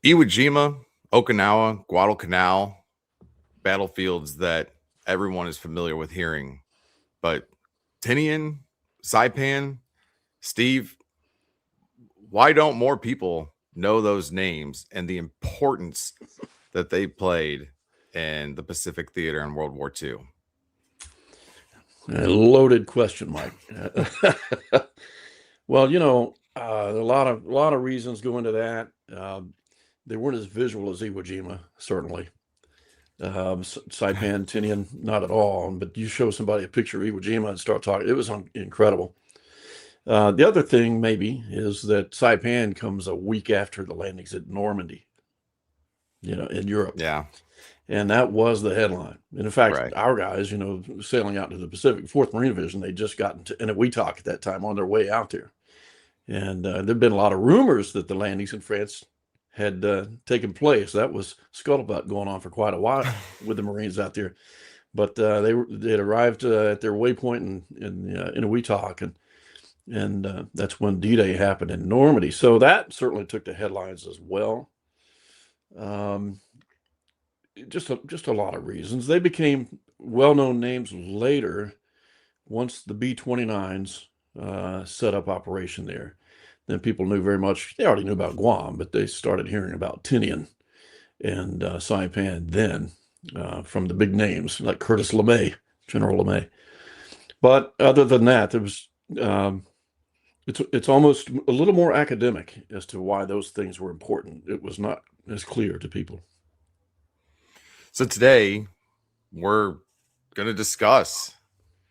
Iwo Jima, Okinawa, Guadalcanal, battlefields that everyone is familiar with hearing. But Tinian, Saipan, Steve, why don't more people know those names and the importance that they played in the Pacific Theater in World War II? A loaded question, Mike. Well, a lot of reasons go into that. They weren't as visual as Iwo Jima, certainly. Saipan, Tinian, not at all. But you show somebody a picture of Iwo Jima and start talking, it was incredible. The other thing, maybe, is that Saipan comes a week after the landings at Normandy, in Europe. Yeah, And that was the headline. And in fact, right. our guys, sailing out to the Pacific, 4th Marine Division, they just got into Enola at that time on their way out there. And there'd been a lot of rumors that the landings in France had taken place. That was scuttlebutt going on for quite a while with the Marines out there. But they had arrived at their waypoint in Enola, and that's when D-Day happened in Normandy. So that certainly took the headlines as well. Just a lot of reasons. They became well-known names later once the B-29s set up operation there. Then people knew very much. They already knew about Guam, but they started hearing about Tinian and Saipan then from the big names like Curtis LeMay, General LeMay. But other than that, there was it's almost a little more academic as to why those things were important. It was not as clear to people. So today we're going to discuss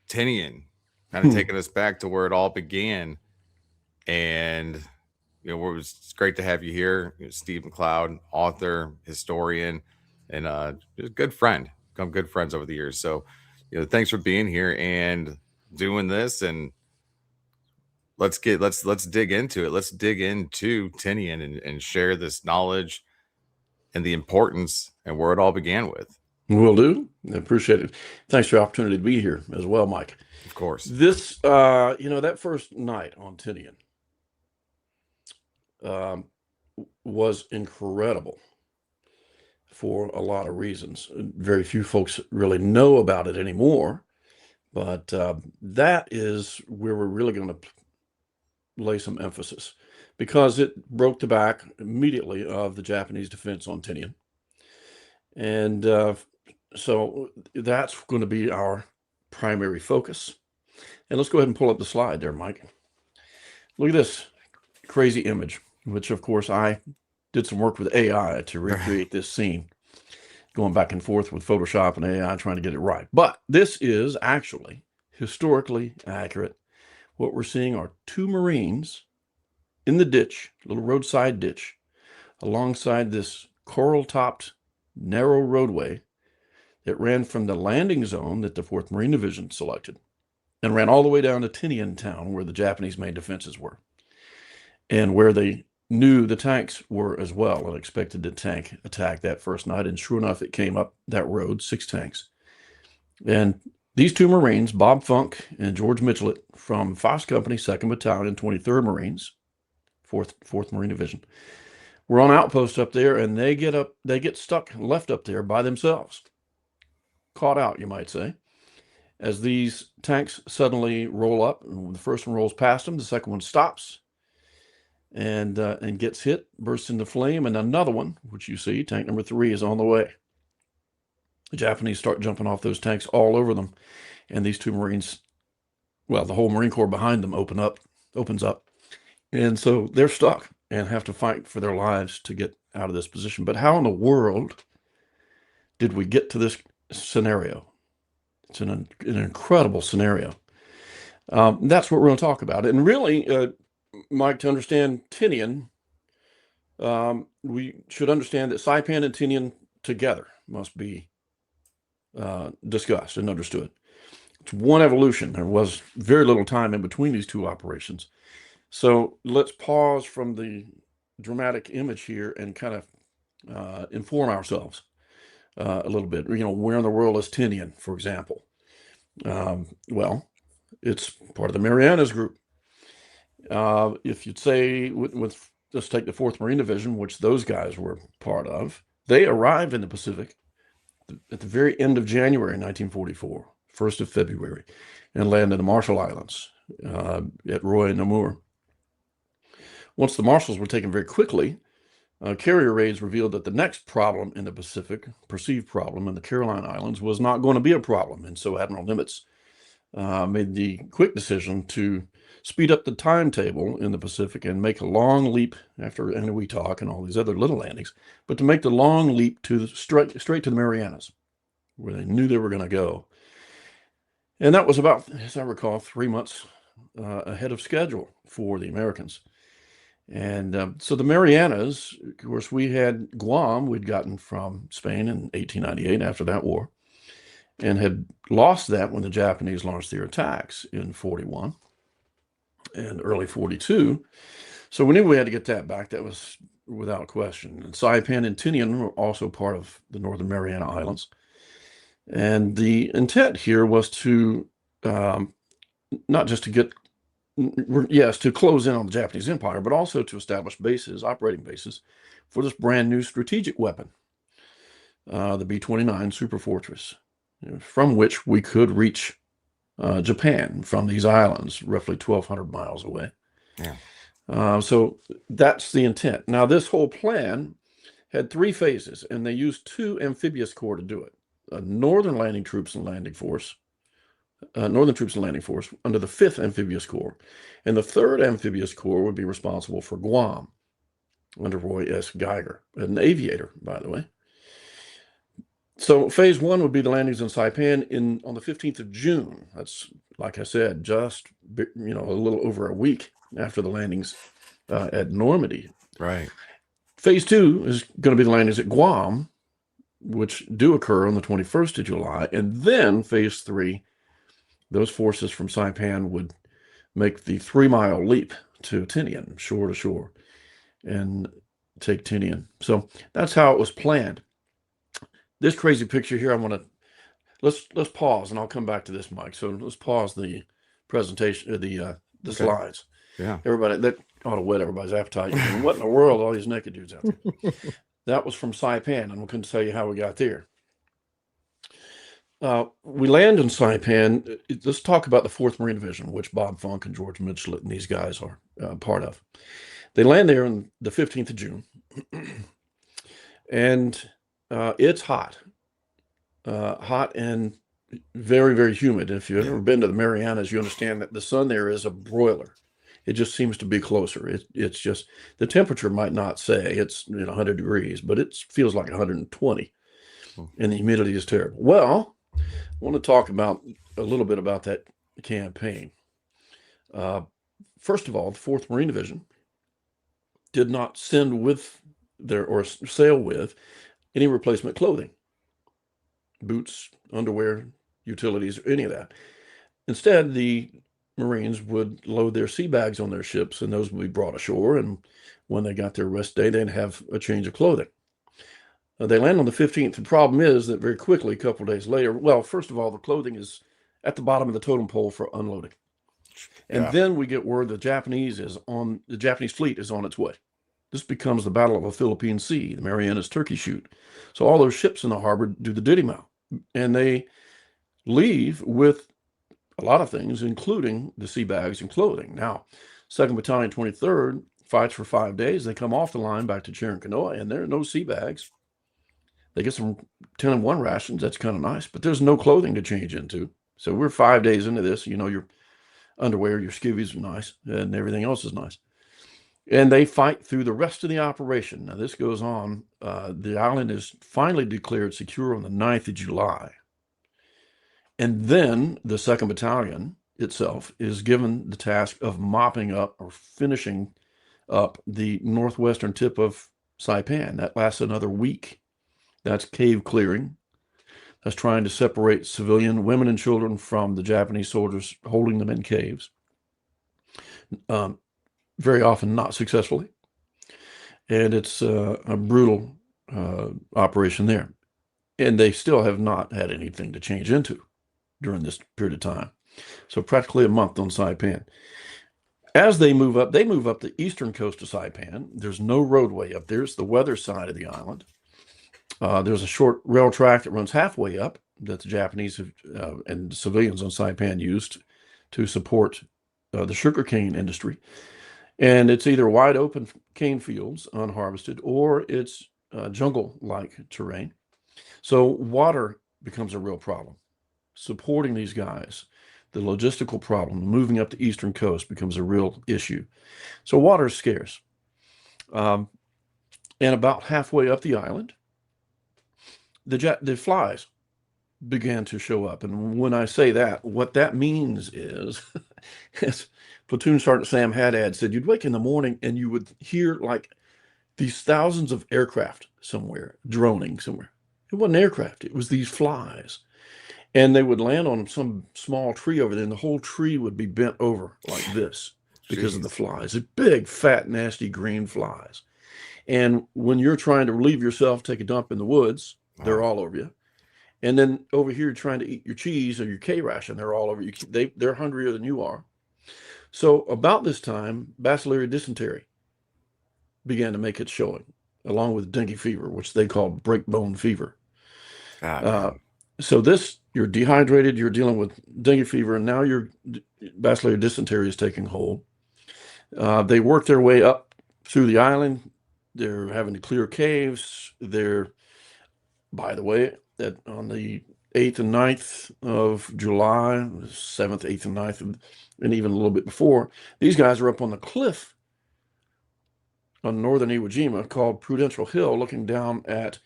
Tinian, kind of taking us back to where it all began. And, it's great to have you here. Steve McCloud, author, historian, and just a good friend. Become good friends over the years. So, thanks for being here and doing this. And let's dig into it. Let's dig into Tinian and share this knowledge and the importance and where it all began with. Will do. I appreciate it. Thanks for the opportunity to be here as well, Mike. Of course. This, that first night on Tinian was incredible for a lot of reasons. Very few folks really know about it anymore, but that is where we're really going to lay some emphasis, because it broke the back immediately of the Japanese defense on Tinian. And so that's going to be our primary focus. And let's go ahead and pull up the slide there, Mike. Look at this crazy image, which of course I did some work with AI to recreate this scene, going back and forth with Photoshop and AI trying to get it right. But this is actually historically accurate. What we're seeing are two Marines in the ditch, little roadside ditch, alongside this coral-topped narrow roadway that ran from the landing zone that the 4th Marine Division selected and ran all the way down to Tinian town, where the Japanese main defenses were, and where they knew the tanks were as well and expected to tank attack that first night. And sure enough, it came up that road, 6 tanks. And these two Marines, Bob Funk and George Michelet from Fox Company, 2nd Battalion, 23rd Marines, 4th Marine Division, were on outpost up there, and they get stuck, left up there by themselves. Caught out, you might say, as these tanks suddenly roll up. And the first one rolls past them, the second one stops and gets hit, bursts into flame, and another one, which you see, tank number 3, is on the way. The Japanese start jumping off those tanks all over them, and these two Marines, well, the whole Marine Corps behind them opens up, and so they're stuck and have to fight for their lives to get out of this position. But how in the world did we get to this scenario? It's an incredible scenario. That's what we're going to talk about. And really, Mike, to understand Tinian, we should understand that Saipan and Tinian together must be discussed and understood. It's one evolution. There was very little time in between these two operations. So let's pause from the dramatic image here and kind of inform ourselves a little bit. Where in the world is Tinian, for example? Well, it's part of the Marianas group. If you'd say with let's take the 4th Marine Division, which those guys were part of. They arrived in the Pacific at the very end of January 1944, 1st of February, and landed in the Marshall Islands at Roy Namur. Once the Marshalls were taken very quickly, carrier raids revealed that the next problem in the Pacific, perceived problem in the Caroline Islands, was not going to be a problem. And so Admiral Nimitz made the quick decision to speed up the timetable in the Pacific and make a long leap after Eniwetok and all these other little landings, but to make the long leap to straight to the Marianas, where they knew they were going to go. And that was about, as I recall, 3 months ahead of schedule for the Americans. And so the Marianas, of course, we had Guam, we'd gotten from Spain in 1898 after that war, and had lost that when the Japanese launched their attacks in 41 and early 42. So we knew we had to get that back. That was without question. And Saipan and Tinian were also part of the Northern Mariana Islands. And the intent here was to not just to get, yes, to close in on the Japanese Empire, but also to establish bases, operating bases, for this brand new strategic weapon, the B-29 Superfortress, from which we could reach Japan from these islands, roughly 1,200 miles away. Yeah. So that's the intent. Now, this whole plan had 3 phases, and they used 2 amphibious corps to do it. Northern Troops and Landing Force under the 5th Amphibious Corps. And the 3rd Amphibious Corps would be responsible for Guam under Roy S. Geiger, an aviator, by the way. So phase 1 would be the landings in Saipan on the 15th of June. That's, like I said, just a little over a week after the landings at Normandy. Right. Phase 2 is going to be the landings at Guam, which do occur on the 21st of July. And then phase 3, those forces from Saipan would make the 3-mile leap to Tinian, shore to shore, and take Tinian. So that's how it was planned. This crazy picture here, let's pause, and I'll come back to this, Mike. So let's pause the presentation, the slides. Yeah. Everybody, that ought to whet everybody's appetite. What in the world, all these naked dudes out there? That was from Saipan, and we couldn't tell you how we got there. We land in Saipan. Let's talk about the 4th Marine Division, which Bob Funk and George Mitchell and these guys are part of. They land there on the 15th of June, and it's hot and very, very humid. If you've ever been to the Marianas, you understand that the sun there is a broiler. It just seems to be closer. It's just, the temperature might not say it's 100 degrees, but it feels like 120, and the humidity is terrible. Well, I want to talk about a little bit about that campaign. First of all, the 4th Marine Division did not send with or sail with any replacement clothing, boots, underwear, utilities, any of that. Instead, the Marines would load their sea bags on their ships, and those would be brought ashore. And when they got their rest day, they'd have a change of clothing. They land on the 15th. The problem is that very quickly, a couple of days later, well, first of all, the clothing is at the bottom of the totem pole for unloading. And then we get word the Japanese fleet is on its way. This becomes the Battle of the Philippine Sea, the Marianas Turkey Shoot. So all those ships in the harbor do the ditty mow, and they leave with a lot of things, including the sea bags and clothing. Now, 2nd Battalion, 23rd fights for 5 days. They come off the line back to Chirincanoa, and there are no sea bags. They get some 10-1 rations. That's kind of nice, but there's no clothing to change into. So we're 5 days into this. Your underwear, your skivvies are nice, and everything else is nice. And they fight through the rest of the operation. Now, this goes on. The island is finally declared secure on the 9th of July. And then the 2nd Battalion itself is given the task of mopping up or finishing up the northwestern tip of Saipan. That lasts another week. That's cave clearing. That's trying to separate civilian women and children from the Japanese soldiers holding them in caves. Very often not successfully. And it's a brutal operation there. And they still have not had anything to change into during this period of time. So practically a month on Saipan. As they move up the eastern coast of Saipan. There's no roadway up there. It's the weather side of the island. There's a short rail track that runs halfway up that the Japanese and civilians on Saipan used to support the sugarcane industry. And it's either wide open cane fields, unharvested, or it's jungle-like terrain. So water becomes a real problem. Supporting these guys, the logistical problem, moving up the eastern coast becomes a real issue. So water is scarce. And about halfway up the island, the flies began to show up. And when I say that, what that means is, as Platoon Sergeant Sam Haddad said, you'd wake in the morning and you would hear like these thousands of aircraft somewhere, droning somewhere. It wasn't aircraft, it was these flies. And they would land on some small tree over there, and the whole tree would be bent over like this because of the flies. They're big, fat, nasty green flies. And when you're trying to relieve yourself, take a dump in the woods, they're all over you. And then over here, trying to eat your cheese or your K ration, they're all over you. They're hungrier than you are. So about this time, bacillary dysentery began to make its showing, along with dengue fever, which they called breakbone fever. So this, you're dehydrated, you're dealing with dengue fever, and now your bacillary dysentery is taking hold. They work their way up through the island. They're having to clear caves. They're, by the way, on the 8th and 9th of July, 7th, 8th, and 9th, and even a little bit before, these guys are up on the cliff on northern Iwo Jima called Prudential Hill, looking down at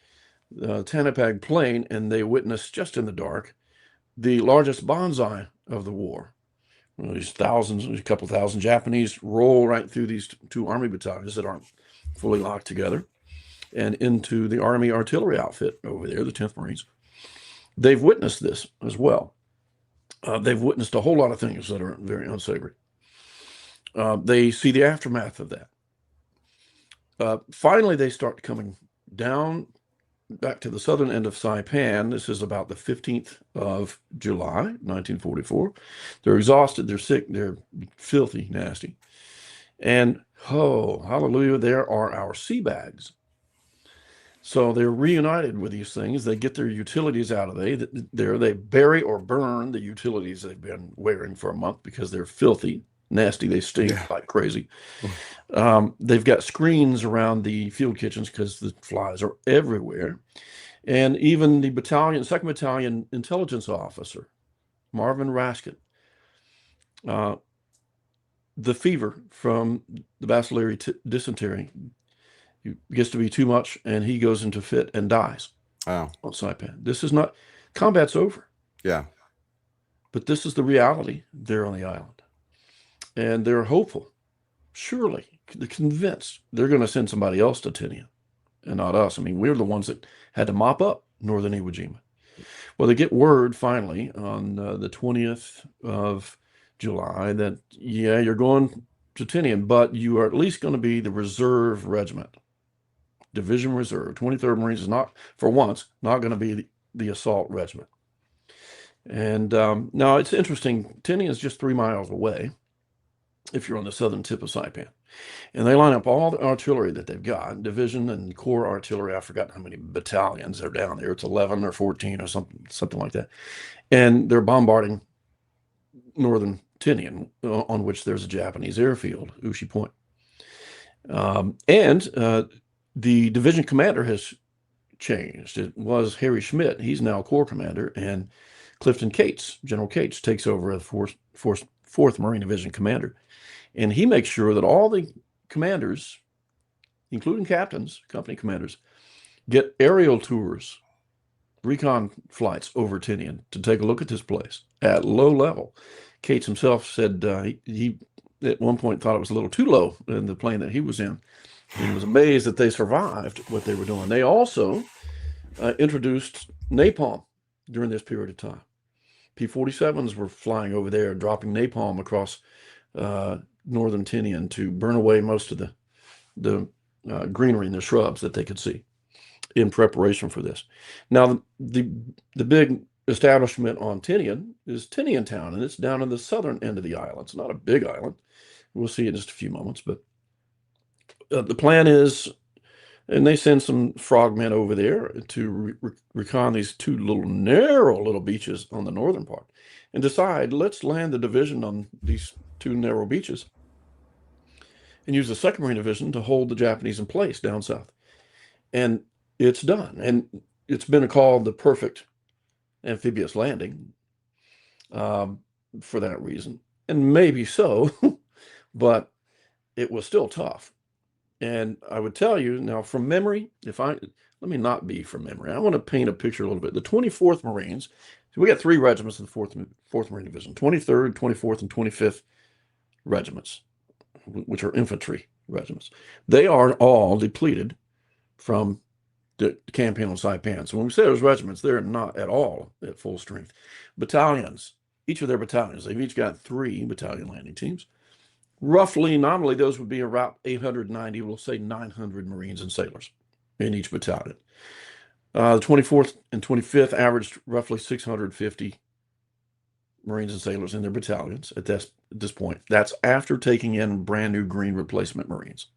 the Tanapag Plain, and they witnessed, just in the dark, the largest Banzai of the war. These thousands, a couple thousand Japanese roll right through these two army battalions that aren't fully locked together and into the Army artillery outfit over there, the 10th Marines. They've witnessed this as well. They've witnessed a whole lot of things that are very unsavory. They see the aftermath of that. Finally, they start coming down back to the southern end of Saipan. This is about the 15th of July, 1944. They're exhausted, they're sick, they're filthy, nasty. And, oh, hallelujah, there are our sea bags. So they're reunited with these things. They get their utilities out of there. They bury or burn the utilities they've been wearing for a month because they're filthy, nasty. They stink like crazy. They've got screens around the field kitchens because the flies are everywhere. And even the 2nd Battalion intelligence officer, Marvin Raskin, the fever from the bacillary dysentery gets to be too much, and he goes into fit and dies on Saipan. This is not, combat's over. Yeah. But this is the reality there on the island. And they're hopeful, surely, they're convinced they're going to send somebody else to Tinian and not us. I mean, we're the ones that had to mop up northern Iwo Jima. Well, they get word finally on the 20th of July that, yeah, you're going to Tinian, but you are at least going to be the reserve regiment. Division Reserve. 23rd Marines is not, for once, not going to be the assault regiment. And now it's interesting. Tinian is just 3 miles away if you're on the southern tip of Saipan. And they line up all the artillery that they've got, division and corps artillery. I've forgotten how many battalions are down there. It's 11 or 14 or something like that. And they're bombarding northern Tinian, on which there's a Japanese airfield, Ushi Point. The division commander has changed. It was Harry Schmidt. He's now corps commander, and Clifton Cates, General Cates, takes over as 4th Marine Division commander. And he makes sure that all the commanders, including captains, company commanders, get aerial tours, recon flights over Tinian to take a look at this place at low level. Cates himself said he at one point thought it was a little too low in the plane that he was in. And was amazed that they survived what they were doing. They also introduced napalm during this period of time. P-47s were flying over there, dropping napalm across northern Tinian to burn away most of the greenery and the shrubs that they could see in preparation for this. Now, the big establishment on Tinian is Tinian Town, and it's down in the southern end of the island. It's not a big island. We'll see in just a few moments. But the plan is, and they send some frogmen over there to recon these two narrow little beaches on the northern part and decide, let's land the division on these two narrow beaches and use the 2nd Marine Division to hold the Japanese in place down south. And it's done. And it's been called the perfect amphibious landing for that reason. And maybe so, but it was still tough. And I would tell you now from memory, let me not be from memory. I want to paint a picture a little bit. The 24th Marines, so we got 3 regiments in the 4th Marine Division, 23rd, 24th, and 25th regiments, which are infantry regiments. They are all depleted from the campaign on Saipan. So when we say those regiments, they're not at all at full strength. Battalions, each of their battalions, they've each got 3 battalion landing teams. Roughly, nominally, those would be about 890, we'll say 900 Marines and sailors in each battalion. The 24th and 25th averaged roughly 650 Marines and sailors in their battalions at this point. That's after taking in brand new green replacement Marines,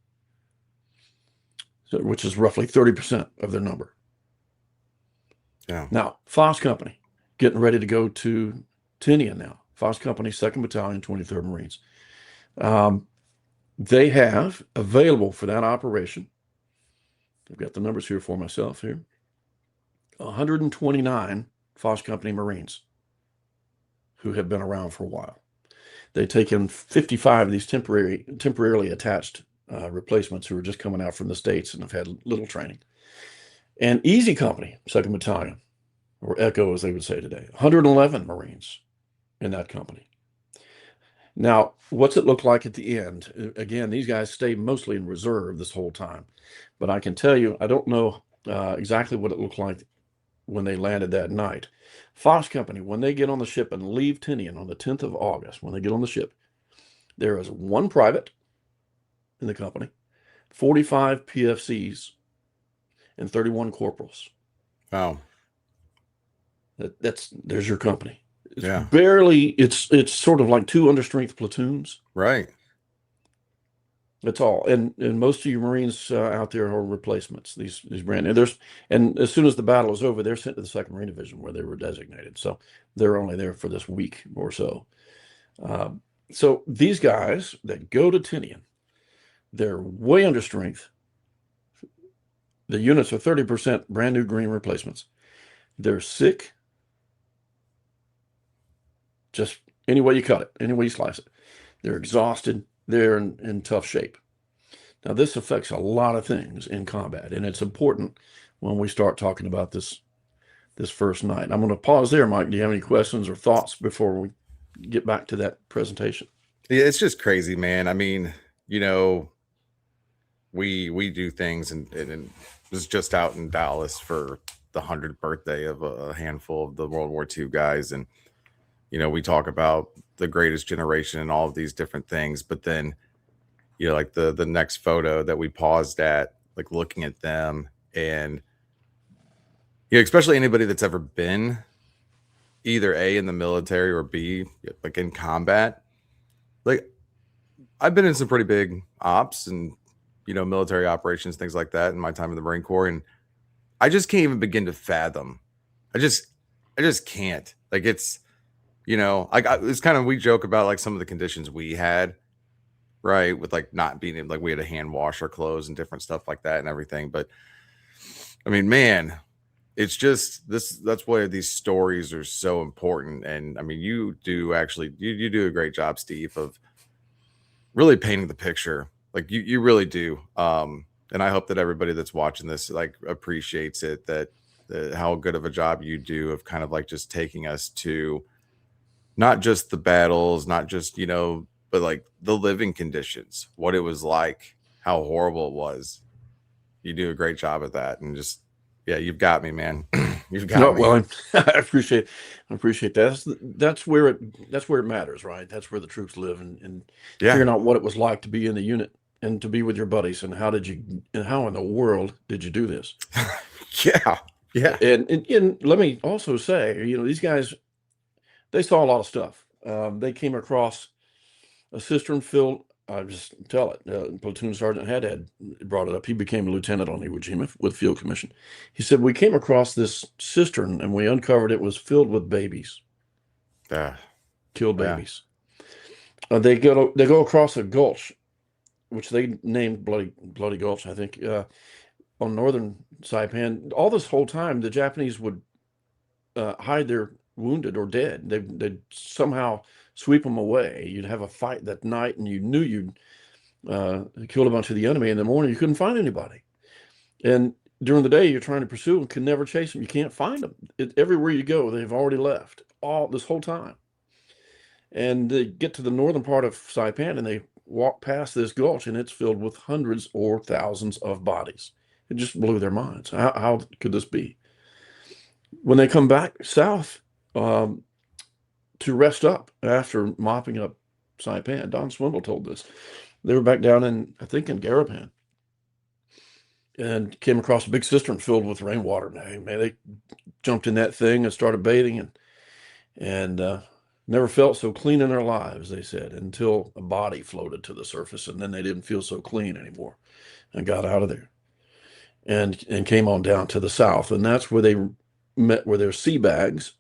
so, which is roughly 30% of their number. Yeah. Now, Foss Company, getting ready to go to Tinian now. Foss Company, 2nd Battalion, 23rd Marines. They have available for that operation, I've got the numbers here for myself here, 129 Foss Company Marines who have been around for a while. They take in 55 of these temporarily attached replacements who are just coming out from the States and have had little training. And Easy Company, 2nd Battalion, or Echo as they would say today, 111 Marines in that company. Now, what's it look like at the end? Again, these guys stay mostly in reserve this whole time, but I can tell you, I don't know exactly what it looked like when they landed that night. Foss Company, when they get on the ship and leave Tinian on the 10th of August, when they get on the ship, there is 1 private in the company, 45 PFCs, and 31 corporals. Wow. There's your company. It's Yeah. barely, it's sort of like 2 understrength platoons. Right. That's all. And most of you Marines out there are replacements. These brand new. And as soon as the battle is over, they're sent to the 2nd Marine Division where they were designated. So they're only there for this week or so. So these guys that go to Tinian, they're way under strength. The units are 30% brand new green replacements. They're sick. Just any way you cut it, any way you slice it. They're exhausted. They're in tough shape. Now, this affects a lot of things in combat, and it's important when we start talking about this first night. I'm going to pause there, Mike. Do you have any questions or thoughts before we get back to that presentation? Yeah, it's just crazy, man. I mean, you know, we do things, and it was just out in Dallas for the 100th birthday of a handful of the World War II guys, and you know, we talk about the greatest generation and all of these different things, but then, you know, like the next photo that we paused at, like looking at them, and you know, especially anybody that's ever been either A, in the military, or B, like in combat. Like, I've been in some pretty big ops and, you know, military operations, things like that in my time in the Marine Corps, and I just can't even begin to fathom. I just can't. Like, it's, you know, it's kind of, we joke about like some of the conditions we had, right? With like not being able, like we had to hand wash our clothes and different stuff like that and everything. But I mean, man, it's just that's why these stories are so important. And I mean, you do actually, you do a great job, Steve, of really painting the picture. Like you really do. And I hope that everybody that's watching this like appreciates it, that how good of a job you do of kind of like just taking us to not just the battles, not just, you know, but like the living conditions, what it was like, how horrible it was. You do a great job at that. And just, yeah, you've got me, man. You've got me. Well, I appreciate that. That's where it matters, right? That's where the troops live, and Yeah. figuring out what it was like to be in the unit and to be with your buddies, and how in the world did you do this? Yeah. Yeah. And let me also say, you know, these guys, they saw a lot of stuff. They came across a cistern filled I just tell it. Platoon Sergeant had brought it up. He became a lieutenant on Iwo Jima with field commission. He said, we came across this cistern and we uncovered it was filled with babies, killed Yeah. babies. They go across a gulch, which they named Bloody Gulch, I think, on northern Saipan. All this whole time, the Japanese would hide their wounded or dead. They'd somehow sweep them away. You'd have a fight that night, and you knew you'd killed a bunch of the enemy. In the morning, you couldn't find anybody. And during the day, you're trying to pursue them, can never chase them. You can't find them. Everywhere you go, they've already left all this whole time. And they get to the northern part of Saipan, and they walk past this gulch, and it's filled with hundreds or thousands of bodies. It just blew their minds. How could this be? When they come back south to rest up after mopping up Saipan, Don Swindle told this. They were back down in, I think, in Garapan, and came across a big cistern filled with rainwater. Man, they jumped in that thing and started bathing, and never felt so clean in their lives, they said, until a body floated to the surface, and then they didn't feel so clean anymore and got out of there and came on down to the south. And that's where they met with their sea bags.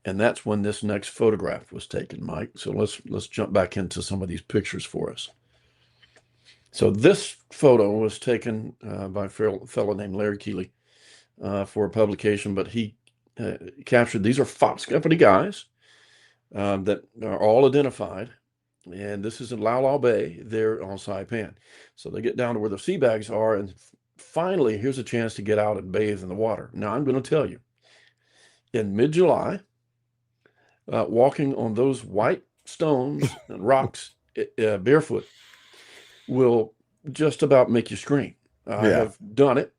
And that's when this next photograph was taken, Mike. So let's jump back into some of these pictures for us. So this photo was taken by a fellow named Larry Keeley for a publication, but he captured, these are Fox Company guys that are all identified. And this is in Lau Bay there on Saipan. So they get down to where the sea bags are, and finally, here's a chance to get out and bathe in the water. Now, I'm going to tell you, in mid-July, walking on those white stones and rocks barefoot will just about make you scream. I have done it.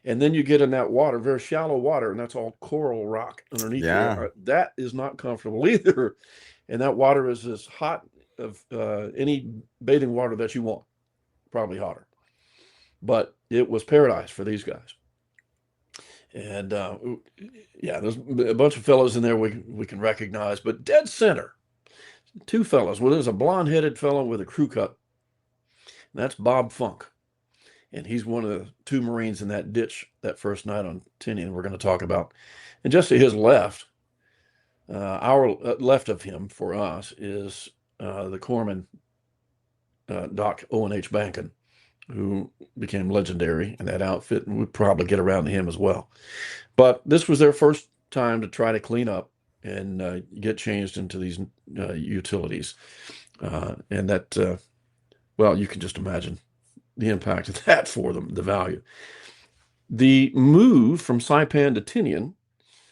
And then you get in that water, very shallow water, and that's all coral rock underneath there. That is not comfortable either. And that water is as hot of any bathing water that you want, probably hotter. But it was paradise for these guys. And yeah, there's a bunch of fellows in there we can recognize, but dead center, two fellows. Well, there's a blonde-headed fellow with a crew cut. That's Bob Funk. And he's one of the two Marines in that ditch that first night on Tinian we're going to talk about. And just to his left, our left of him for us is the corpsman, Doc O&H Bankin, who became legendary in that outfit, and we'll probably get around to him as well. But this was their first time to try to clean up and get changed into these utilities. And that, well, you can just imagine the impact of that for them, the value. The move from Saipan to Tinian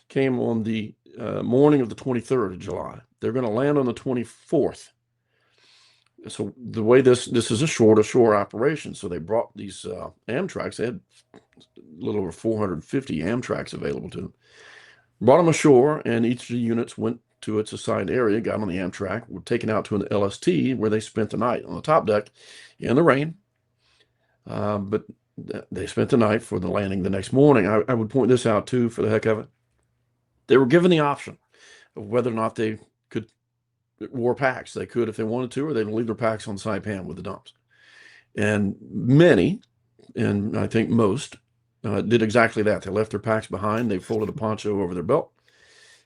came on the morning of the 23rd of July. They're going to land on the 24th. So the way this is a shore-to-shore operation. So they brought these Amtraks. They had a little over 450 Amtraks available to them. Brought them ashore, and each of the units went to its assigned area, got on the Amtrak, were taken out to an LST where they spent the night on the top deck in the rain. But they spent the night for the landing the next morning. I would point this out too, for the heck of it. They were given the option of whether or not they could wore packs. They could if they wanted to, or they'd leave their packs on Saipan with the dumps. And many, and I think most, did exactly that. They left their packs behind. They folded a poncho over their belt,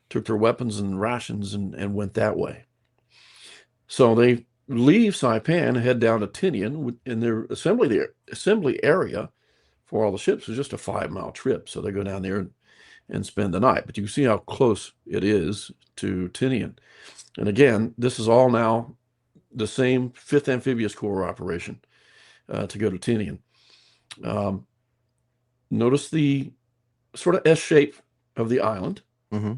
took their weapons and rations, and went that way. So they leave Saipan and head down to Tinian, and their assembly area for all the ships is just a 5-mile trip. So they go down there and spend the night. But you can see how close it is to Tinian. And again, this is all now the same 5th Amphibious Corps operation to go to Tinian. Notice the sort of S shape of the island. Mm-hmm.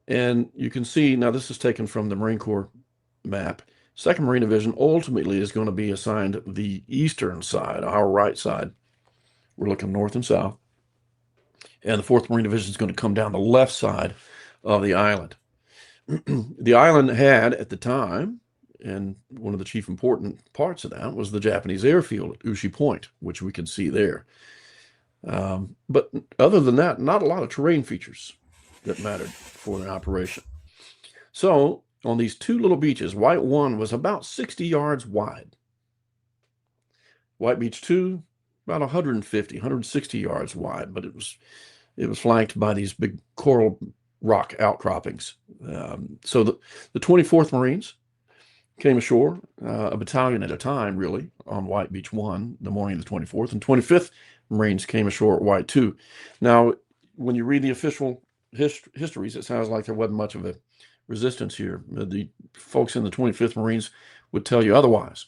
And you can see, now this is taken from the Marine Corps map. 2nd Marine Division ultimately is going to be assigned the eastern side, our right side. We're looking north and south. And the 4th Marine Division is going to come down the left side of the island. The island had, at the time, and one of the chief important parts of that was the Japanese airfield at Ushi Point, which we can see there. But other than that, not a lot of terrain features that mattered for the operation. So on these two little beaches. White 1 was about 60 yards wide. White Beach 2, about 150, 160 yards wide, but it was flanked by these big coral rock outcroppings. So the 24th Marines came ashore, a battalion at a time, really, on White Beach 1, the morning of the 24th, and 25th Marines came ashore at White 2. Now, when you read the official histories, it sounds like there wasn't much of a resistance here. The folks in the 25th Marines would tell you otherwise.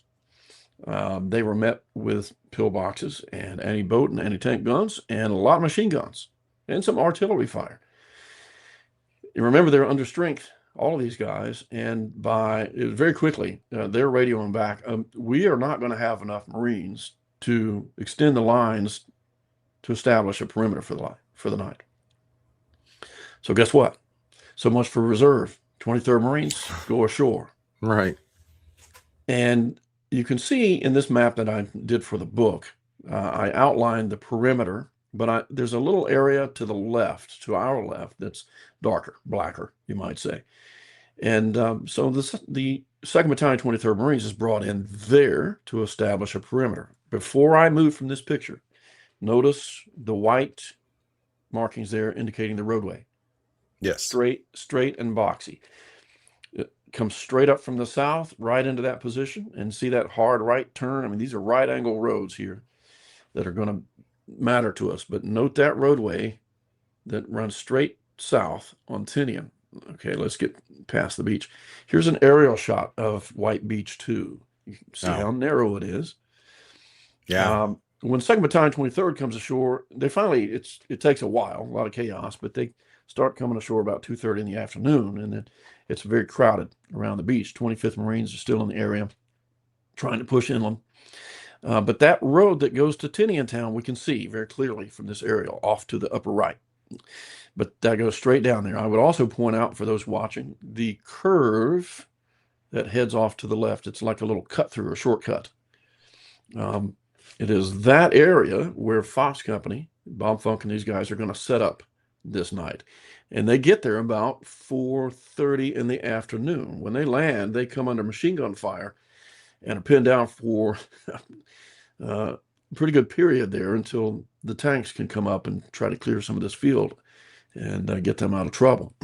They were met with pillboxes and anti-boat and anti-tank guns and a lot of machine guns and some artillery fire. You remember, they're under strength, all of these guys, and very quickly, they're radioing back, we are not going to have enough Marines to extend the lines to establish a perimeter for the night. So guess what? So much for reserve. 23rd Marines go ashore. Right. And you can see in this map that I did for the book, I outlined the perimeter, but there's a little area to the left, to our left, that's darker, blacker, you might say. And so the 2nd Battalion, 23rd Marines is brought in there to establish a perimeter. Before I move from this picture, notice the white markings there indicating the roadway. Yes. Straight and boxy. It comes straight up from the south, right into that position, and see that hard right turn. I mean, these are right angle roads here that are going to matter to us. But note that roadway that runs straight south on Tinian. Okay, let's get past the beach. Here's an aerial shot of White Beach 2. You can see how narrow it is. Yeah. When 2nd Battalion, 23rd comes ashore, they finally, it takes a while, a lot of chaos, but they start coming ashore about 2:30 in the afternoon, and then it's very crowded around the beach. 25th Marines are still in the area trying to push inland. But that road that goes to Tinian Town, we can see very clearly from this aerial off to the upper right. But that goes straight down there. I would also point out for those watching the curve that heads off to the left. It's like a little cut through, a shortcut. It is that area where Fox Company, Bob Funk and these guys are going to set up this night. And they get there about 4:30 in the afternoon. When they land, they come under machine gun fire and are pinned down for a pretty good period there until the tanks can come up and try to clear some of this field and get them out of trouble.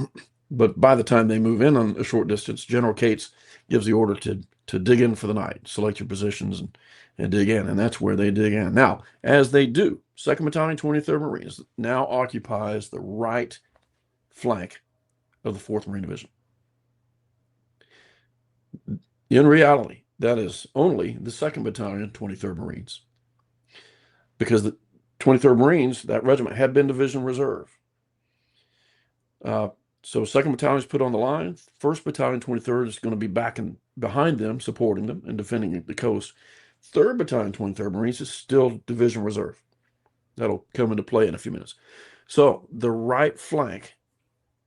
But by the time they move in on a short distance, General Cates gives the order to dig in for the night, select your positions and dig in. And that's where they dig in. Now, as they do, 2nd Battalion, 23rd Marines now occupies the right flank of the 4th Marine Division. In reality, that is only the 2nd Battalion, 23rd Marines. Because the 23rd Marines, that regiment, had been Division Reserve. So 2nd Battalion is put on the line. 1st Battalion, 23rd is going to be behind them, supporting them and defending the coast. 3rd Battalion, 23rd Marines is still Division Reserve. That'll come into play in a few minutes. So the right flank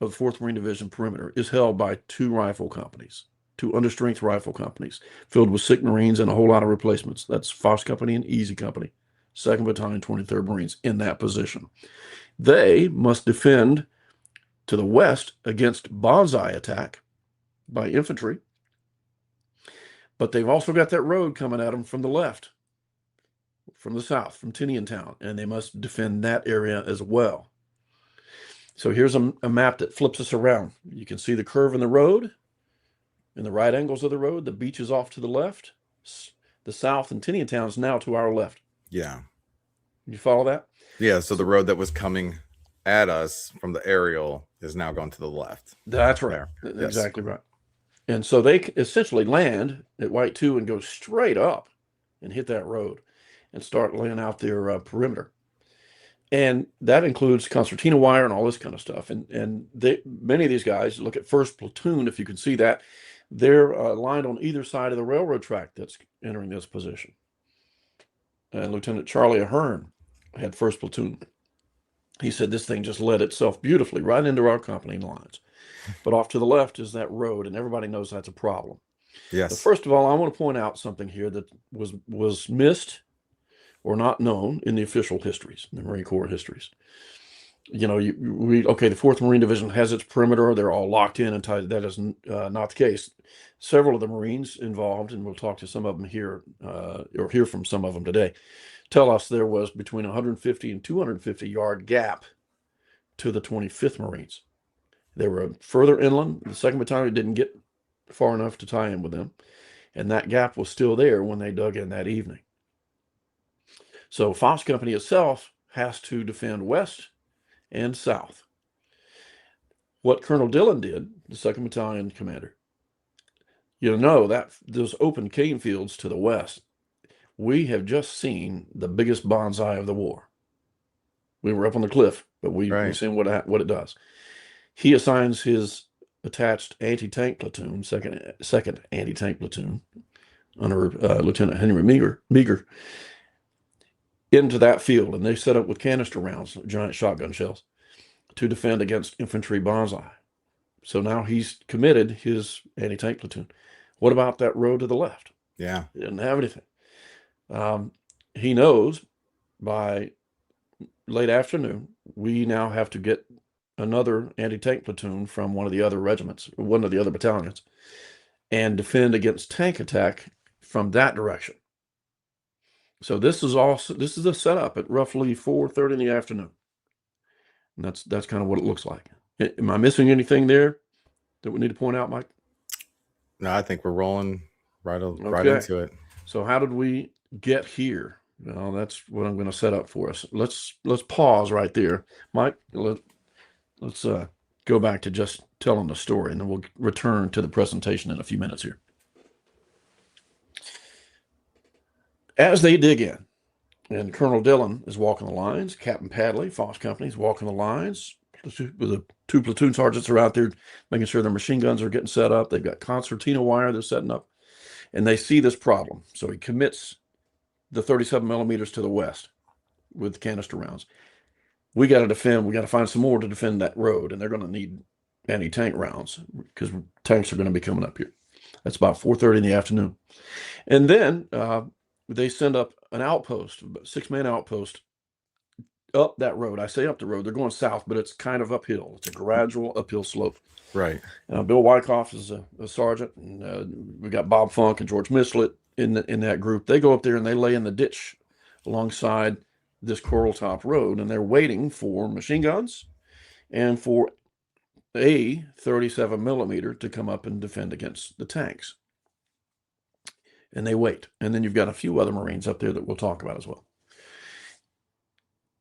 of the 4th Marine Division perimeter is held by two understrength rifle companies filled with sick Marines and a whole lot of replacements. That's Fox Company and Easy Company. 2nd Battalion, 23rd Marines in that position. They must defend to the west against Banzai attack by infantry. But they've also got that road coming at them from the left, from the south, from Tinian Town, and they must defend that area as well. So here's a map that flips us around. You can see the curve in the road, in the right angles of the road. The beach is off to the left. The south and Tinian Town is now to our left. Yeah. You follow that? Yeah, so the road that was coming at us from the aerial is now going to the left. That's right. Yes. Exactly right. And so they essentially land at White 2 and go straight up and hit that road and start laying out their perimeter. And that includes concertina wire and all this kind of stuff. And many of these guys, look at 1st Platoon, if you can see that, they're lined on either side of the railroad track that's entering this position. And Lieutenant Charlie Ahern had 1st Platoon. He said this thing just led itself beautifully right into our company lines. But off to the left is that road, and everybody knows that's a problem. Yes. But first of all, I want to point out something here that was missed or not known in the official histories, the Marine Corps histories. you know, okay, the 4th Marine Division has its perimeter. They're all locked in and tied. That is not the case. Several of the Marines involved, and we'll talk to some of them here, or hear from some of them today, tell us there was between 150 and 250 yard gap to the 25th Marines. They were further inland. The 2nd Battalion didn't get far enough to tie in with them, and that gap was still there when they dug in that evening. So Fox Company itself has to defend west and south. What Colonel Dillon did, the 2nd Battalion commander, you know that those open cane fields to the west, we have just seen the biggest Banzai of the war. We were up on the cliff, but we've seen what it does. He assigns his attached anti-tank platoon, second anti-tank platoon, under Lieutenant Henry Meager, into that field, and they set up with canister rounds, giant shotgun shells, to defend against infantry Banzai. So now he's committed his anti-tank platoon. What about that road to the left? Yeah. He didn't have anything. He knows by late afternoon, we now have to get another anti-tank platoon from one of the other regiments, one of the other battalions, and defend against tank attack from that direction. So this is the setup at roughly 4:30 in the afternoon. And that's kind of what it looks like. Am I missing anything there that we need to point out, Mike? No, I think we're rolling right into it. So how did we get here? Well, that's what I'm going to set up for us. Let's pause right there, Mike. Let's go back to just telling the story, and then we'll return to the presentation in a few minutes here. As they dig in, and Colonel Dillon is walking the lines, Captain Padley, Fox Company, is walking the lines. The 2 platoon sergeants are out there making sure their machine guns are getting set up. They've got concertina wire they're setting up, and they see this problem. So he commits the 37 millimeters to the west with canister rounds. We got to defend. We got to find some more to defend that road, and they're going to need anti-tank rounds because tanks are going to be coming up here. That's about 4:30 in the afternoon, and then they send up an outpost, a 6-man outpost, up that road. I say up the road. They're going south, but it's kind of uphill. It's a gradual uphill slope. Right. Bill Wyckoff is a sergeant, and we got Bob Funk and George Mislett in that group. They go up there and they lay in the ditch alongside this coral top road, and they're waiting for machine guns and for a 37 millimeter to come up and defend against the tanks. And they wait. And then you've got a few other Marines up there that we'll talk about as well.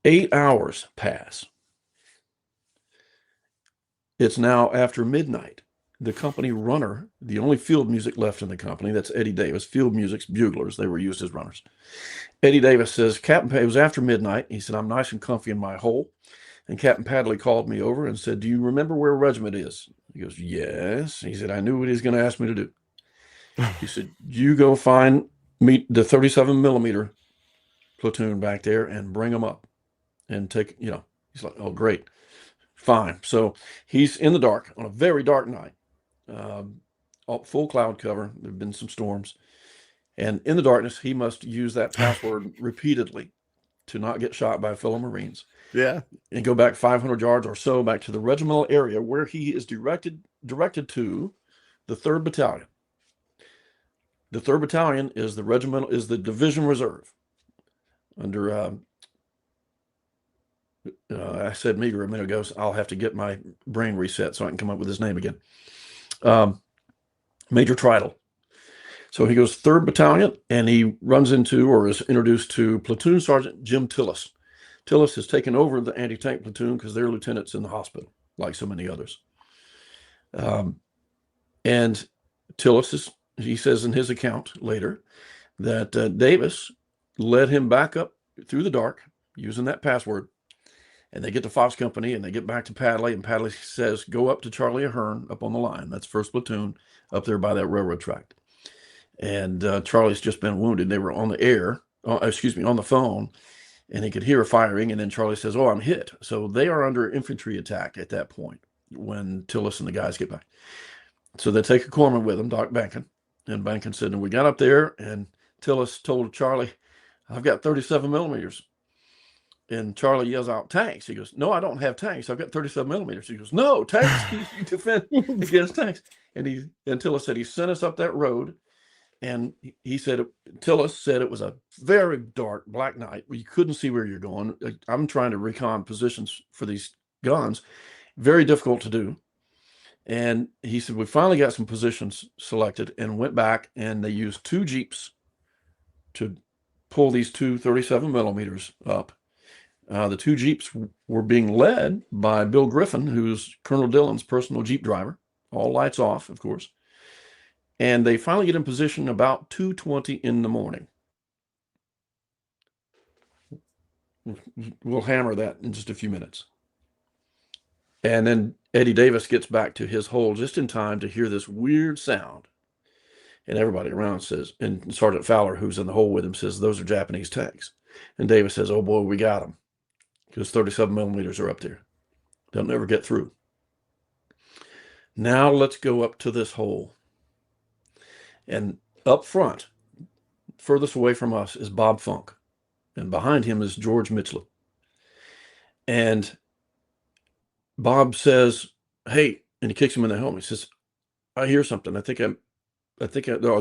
8 hours pass. It's now after midnight. The company runner, the only field music left in the company, that's Eddie Davis. Field music's buglers. They were used as runners. Eddie Davis says, Captain, it was after midnight. He said, I'm nice and comfy in my hole. And Captain Padley called me over and said, do you remember where regiment is? He goes, yes. He said, I knew what he was going to ask me to do. He said, you go find me the 37 millimeter platoon back there and bring them up and take, he's like, oh, great. Fine. So he's in the dark on a very dark night, full cloud cover. There've been some storms, and in the darkness, he must use that password repeatedly to not get shot by fellow Marines. Yeah. And go back 500 yards or so back to the regimental area where he is directed to the 3rd Battalion. The 3rd Battalion is the division reserve under, I said Meager a minute ago, so I'll have to get my brain reset so I can come up with his name again. Major Tridle. So he goes 3rd Battalion, and he runs into or is introduced to Platoon Sergeant Jim Tillis. Tillis has taken over the anti-tank platoon because their lieutenant's in the hospital, like so many others. And Tillis he says in his account later that Davis led him back up through the dark using that password. And they get to Fox Company and they get back to Padley. And Padley says, go up to Charlie Ahern up on the line. That's 1st Platoon up there by that railroad track. And Charlie's just been wounded. They were on the on the phone. And he could hear firing. And then Charlie says, oh, I'm hit. So they are under infantry attack at that point when Tillis and the guys get back. So they take a corpsman with them, Doc Bankin. And Bankin said, and we got up there, and Tillis told Charlie, I've got 37 millimeters. And Charlie yells out, tanks. He goes, no, I don't have tanks. I've got 37 millimeters. He goes, no, tanks. You defend against tanks. And Tillis said he sent us up that road. And he said, Tillis said it was a very dark, black night where you couldn't see where you're going. I'm trying to recon positions for these guns. Very difficult to do. And he said, we finally got some positions selected and went back, and they used 2 Jeeps to pull these 2 37 millimeters up. The 2 Jeeps were being led by Bill Griffin, who's Colonel Dillon's personal Jeep driver, all lights off, of course. And they finally get in position about 2:20 in the morning. We'll hammer that in just a few minutes. And then Eddie Davis gets back to his hole just in time to hear this weird sound. And everybody around says, and Sergeant Fowler, who's in the hole with him, says, those are Japanese tanks. And Davis says, oh boy, we got them. Because 37 millimeters are up there. They'll never get through. Now let's go up to this hole. And up front, furthest away from us, is Bob Funk. And behind him is George Mitchell. And Bob says, hey, and he kicks him in the helmet. He says, I hear something. I think are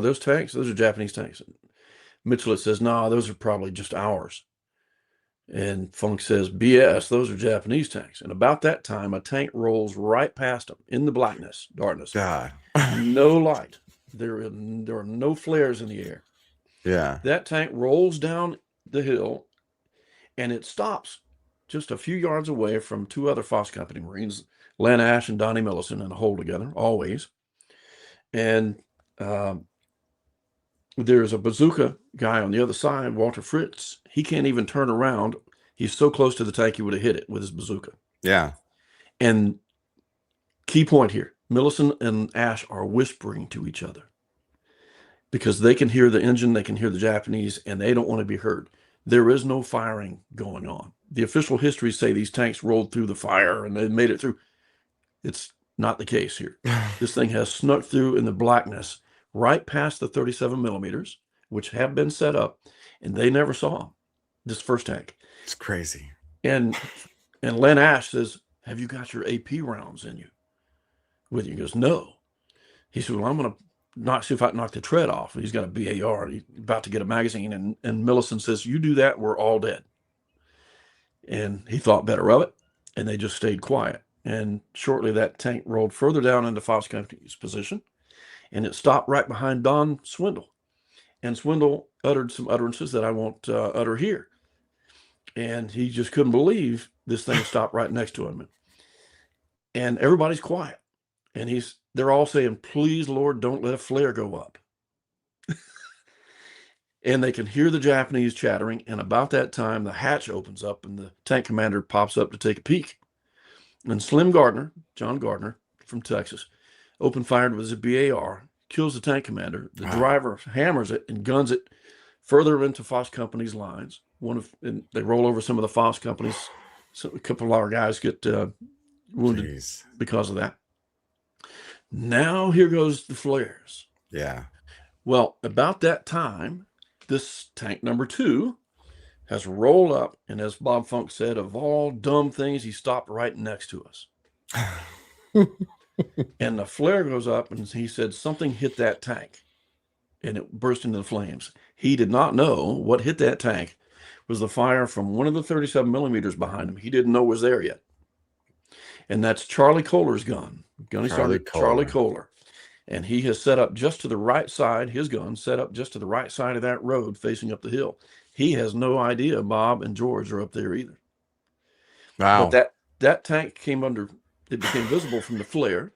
those tanks? Those are Japanese tanks. Mitchell says, no, those are probably just ours. And Funk says, BS, those are Japanese tanks. And about that time, a tank rolls right past them in the darkness. God. No light. There are no flares in the air. Yeah. That tank rolls down the hill, and it stops just a few yards away from 2 other Foss Company Marines, Len Ash and Donnie Millison, in a hole together, always. And there's a bazooka guy on the other side, Walter Fritz. He can't even turn around. He's so close to the tank, he would have hit it with his bazooka. Yeah. And key point here, Millison and Ash are whispering to each other because they can hear the engine, they can hear the Japanese, and they don't want to be heard. There is no firing going on. The official histories say these tanks rolled through the fire and they made it through. It's not the case here. This thing has snuck through in the blackness right past the 37 millimeters, which have been set up, and they never saw this first tank. It's crazy. And Len Ash says, have you got your AP rounds in you? With you? He goes, no. He said, well, I'm going to see if I can knock the tread off. He's got a BAR. He's about to get a magazine. And Millison says, you do that, we're all dead. And he thought better of it, and they just stayed quiet. And shortly that tank rolled further down into Foss Company's position, and it stopped right behind Don Swindle. And Swindle uttered some utterances that I won't utter here. And he just couldn't believe this thing stopped right next to him. And everybody's quiet. And they're all saying, please, Lord, don't let a flare go up. And they can hear the Japanese chattering. And about that time, the hatch opens up and the tank commander pops up to take a peek. And Slim Gardner, John Gardner from Texas, open fired with his BAR, kills the tank commander. The driver hammers it and guns it further into Foss Company's lines. And they roll over some of the Foss Companies. So a couple of our guys get wounded because of that. Now here goes the flares. Yeah. Well, about that time, this tank number 2 has rolled up, and as Bob Funk said, of all dumb things, he stopped right next to us. And the flare goes up, and he said something hit that tank, and it burst into the flames. He did not know what hit that tank was the fire from one of the 37 millimeters behind him. He didn't know was there yet. And that's Charlie Kohler's gun. Gunny Sergeant Charlie Kohler. And he has set up just to the right side, his gun set up just to the right side of that road facing up the hill. He has no idea Bob and George are up there either. Wow. But that tank came under, it became visible from the flare.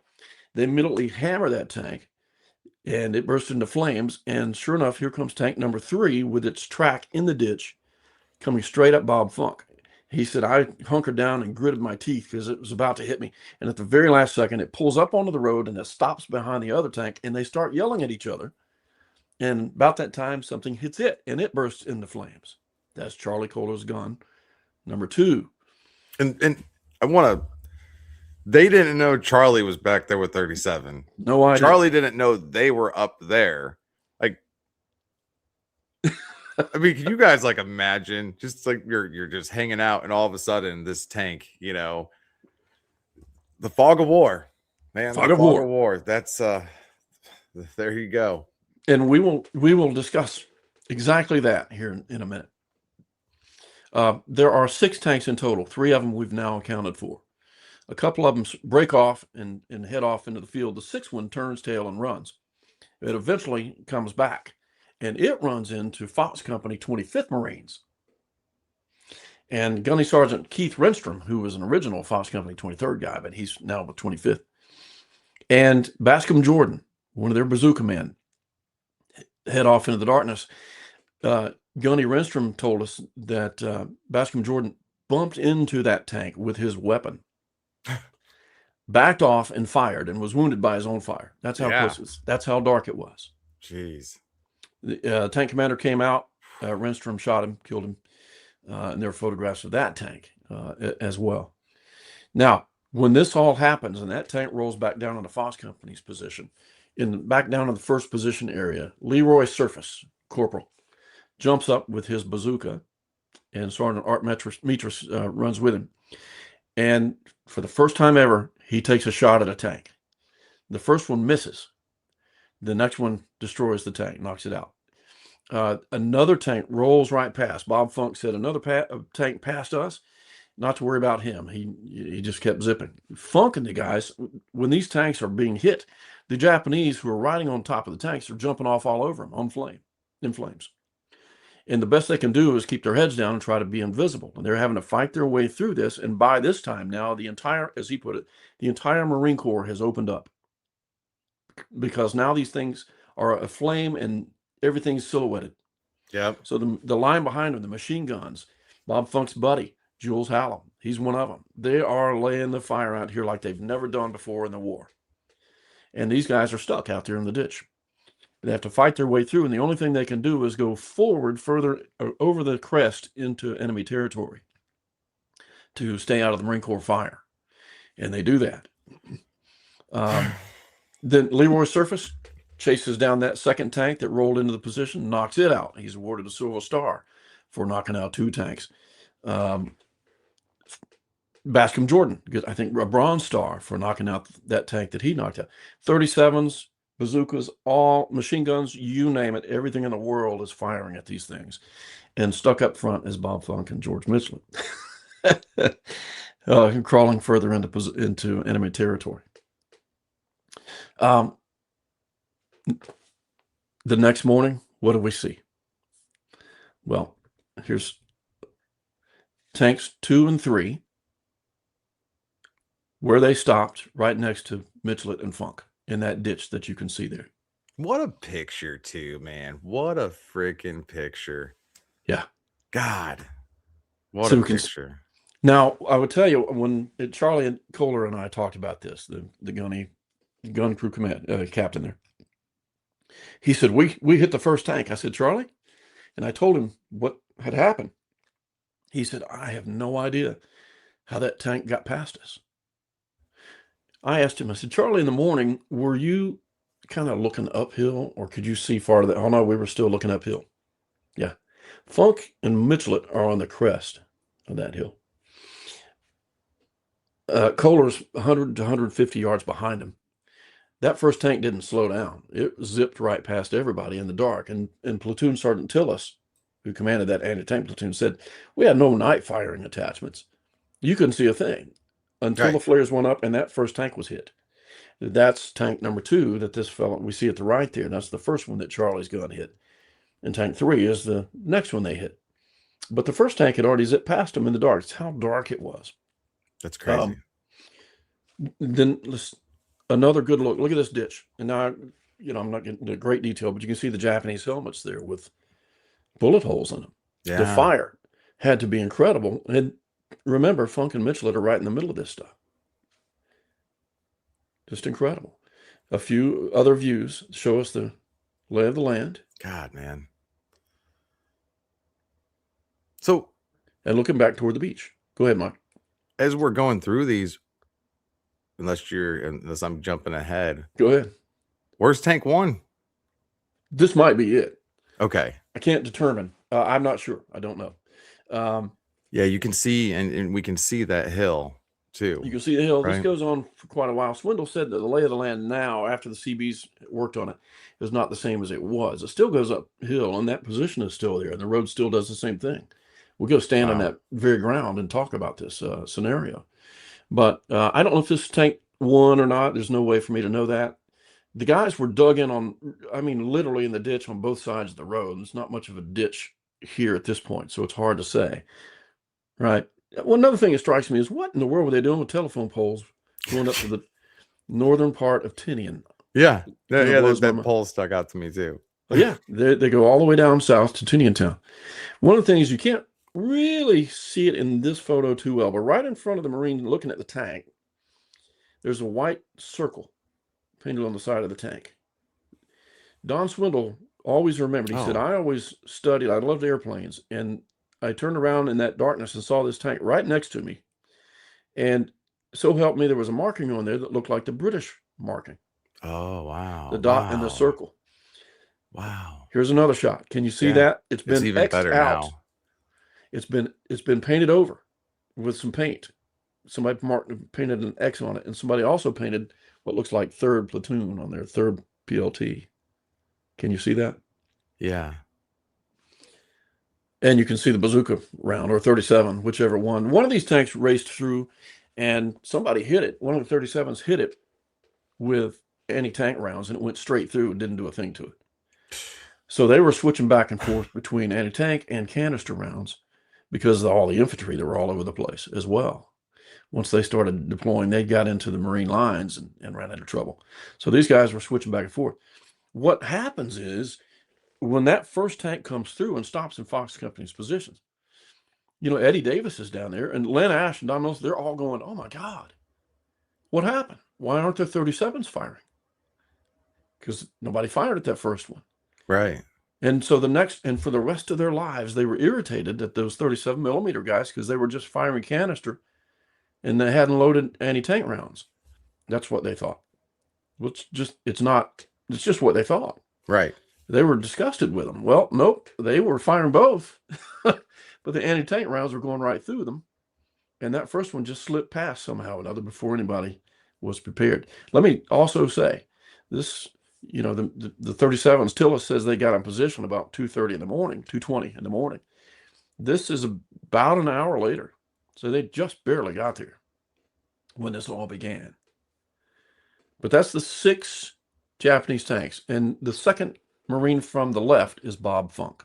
They immediately hammer that tank, and it burst into flames. And sure enough, here comes tank number 3 with its track in the ditch, coming straight up Bob Funk. He said, I hunkered down and gritted my teeth because it was about to hit me. And at the very last second, it pulls up onto the road and it stops behind the other tank, and they start yelling at each other. And about that time, something hits it, and it bursts into flames. That's Charlie Kohler's gun, number 2. And I want to, they didn't know Charlie was back there with 37. No idea. Charlie didn't know they were up there. Like, I mean, can you guys like imagine just like you're just hanging out and all of a sudden this tank, the fog of war, man, the Fog of fog of war. war. That's there you go. And we will discuss exactly that here in a minute. There are 6 tanks in total. 3 of them we've now accounted for. A couple of them break off and head off into the field. The 6th one turns tail and runs. It eventually comes back, and it runs into Fox Company 25th Marines. And Gunny Sergeant Keith Renstrom, who was an original Fox Company 23rd guy, but he's now with 25th, and Bascom Jordan, one of their bazooka men, head off into the darkness. Gunny Renstrom told us that Bascom Jordan bumped into that tank with his weapon, backed off and fired, and was wounded by his own fire. That's how close. That's how dark it was. Jeez. The tank commander came out. Renstrom shot him, killed him, and there are photographs of that tank as well. Now, when this all happens and that tank rolls back down on the Fox Company's position, back down in the first position area, Leroy Surface, Corporal, jumps up with his bazooka, and Sergeant Art Metris runs with him. And for the first time ever, he takes a shot at a tank. The first one misses. The next one destroys the tank, knocks it out. Another tank rolls right past. Bob Funk said another tank passed us. Not to worry about him. He just kept zipping. Funk and the guys, when these tanks are being hit, the Japanese who are riding on top of the tanks are jumping off all over them in flames. And the best they can do is keep their heads down and try to be invisible. And they're having to fight their way through this. And by this time now, the entire, as he put it, the entire Marine Corps has opened up. Because now these things are aflame and everything's silhouetted. Yep. So the line behind them, the machine guns, Bob Funk's buddy, Jules Hallam, he's one of them. They are laying the fire out here like they've never done before in the war. And these guys are stuck out there in the ditch. They have to fight their way through, and the only thing they can do is go forward further over the crest into enemy territory to stay out of the Marine Corps fire. And they do that. Then Leroy Surface chases down that second tank that rolled into the position, knocks it out. He's awarded a Silver Star for knocking out 2 tanks. Bascom Jordan, I think, a Bronze Star for knocking out that tank that he knocked out. 37s, bazookas, all machine guns, you name it, everything in the world is firing at these things. And stuck up front is Bob Funk and George Michelet, crawling further into enemy territory. The next morning, what do we see? Well, here's tanks 2 and 3, where they stopped right next to Michelet and Funk in that ditch that you can see there. What a picture, too, man. What a freaking picture. Yeah. God. What a picture. Now, I would tell you, when Charlie and Kohler and I talked about this, the gun crew captain there, he said, we hit the first tank. I said, Charlie? And I told him what had happened. He said, I have no idea how that tank got past us. I asked him, I said, Charlie, in the morning, were you kind of looking uphill, or could you see farther? Oh, no, we were still looking uphill. Yeah. Funk and Michelet are on the crest of that hill. Kohler's 100 to 150 yards behind him. That first tank didn't slow down. It zipped right past everybody in the dark. And Platoon Sergeant Tillis, who commanded that anti-tank platoon, said, we had no night firing attachments. You couldn't see a thing until the flares went up and that first tank was hit. That's tank number 2 that this fellow, we see at the right there. That's the first one that Charlie's gun hit. And tank 3 is the next one they hit. But the first tank had already zipped past them in the dark. It's how dark it was. That's crazy. Then another good look. Look at this ditch. And now, I'm not getting into great detail, but you can see the Japanese helmets there with bullet holes in them. Yeah. The fire had to be incredible. And remember, Funk and Michelet are right in the middle of this stuff. Just incredible. A few other views show us the lay of the land. God, man. So, and looking back toward the beach. Go ahead, Mike. As we're going through these, unless I'm jumping ahead. Go ahead. Where's tank 1? This might be it. Okay. I can't determine. I'm not sure. I don't know. Yeah, you can see, and we can see that hill too. You can see the hill. This Right. goes on for quite a while. Swindle said that the lay of the land now, after the CBs worked on it, is not the same as it was. It still goes uphill, and that position is still there, and the road still does the same thing. We'll go stand on Wow. that very ground and talk about this scenario. But I don't know if this tank won or not. There's no way for me to know that. The guys were dug in on, I mean, literally in the ditch on both sides of the road. There's not much of a ditch here at this point, so it's hard to say. Right. Well, another thing that strikes me is what in the world were they doing with telephone poles going up to the northern part of Tinian? Yeah. Kind of Yeah. blows my That mind. pole stuck out to me too. Yeah, they go all the way down south to Tinian Town. One of the things you can't really see it in this photo too well, but right in front of the Marine looking at the tank, there's a white circle painted on the side of the tank. Don Swindle always remembered, he said, Oh. I always studied, I loved airplanes, and I turned around in that darkness and saw this tank right next to me. And so help me, there was a marking on there that looked like the British marking, Oh, wow. the dot and the Wow. circle. Wow. Here's another shot. Can you see Yeah. that? It's been even X'd better out. now. It's been painted over with some paint. Somebody painted an X on it, and somebody also painted what looks like 3rd Platoon on there, 3rd PLT. Can you see that? Yeah. And you can see the bazooka round, or 37, whichever one. One of these tanks raced through, and somebody hit it. One of the 37s hit it with anti-tank rounds, and it went straight through and didn't do a thing to it. So they were switching back and forth between anti-tank and canister rounds because of all the infantry that were all over the place as well. Once they started deploying, they got into the Marine lines and ran into trouble. So these guys were switching back and forth. What happens is when that first tank comes through and stops in Fox Company's positions, Eddie Davis is down there, and Len Ash and Don Mills, they're all going, oh my God, what happened? Why aren't there 37s firing? Because nobody fired at that first one. Right. And so for the rest of their lives, they were irritated at those 37 millimeter guys because they were just firing canister and they hadn't loaded anti-tank rounds. That's what they thought. It's just what they thought. Right. They were disgusted with them. Well, nope, they were firing both, but the anti-tank rounds were going right through them. And that first one just slipped past somehow or another before anybody was prepared. Let me also say this, the 37s, Tillis says they got in position about 2:30 in the morning, 2:20 in the morning. This is about an hour later. So they just barely got there when this all began. But that's the 6 Japanese tanks. And the second Marine from the left is Bob Funk.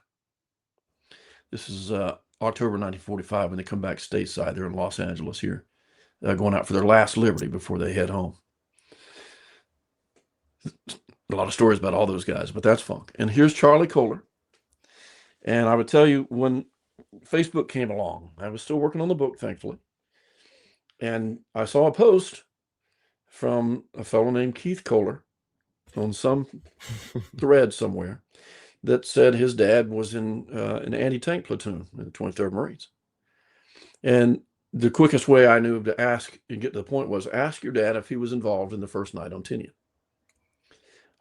This is October 1945 when they come back stateside. They're in Los Angeles here, going out for their last liberty before they head home. A lot of stories about all those guys, but that's Funk. And here's Charlie Kohler. And I would tell you, when Facebook came along, I was still working on the book, thankfully. And I saw a post from a fellow named Keith Kohler on some thread somewhere that said his dad was in an anti-tank platoon in the 23rd Marines. And the quickest way I knew to ask and get to the point was ask your dad if he was involved in the first night on Tinian.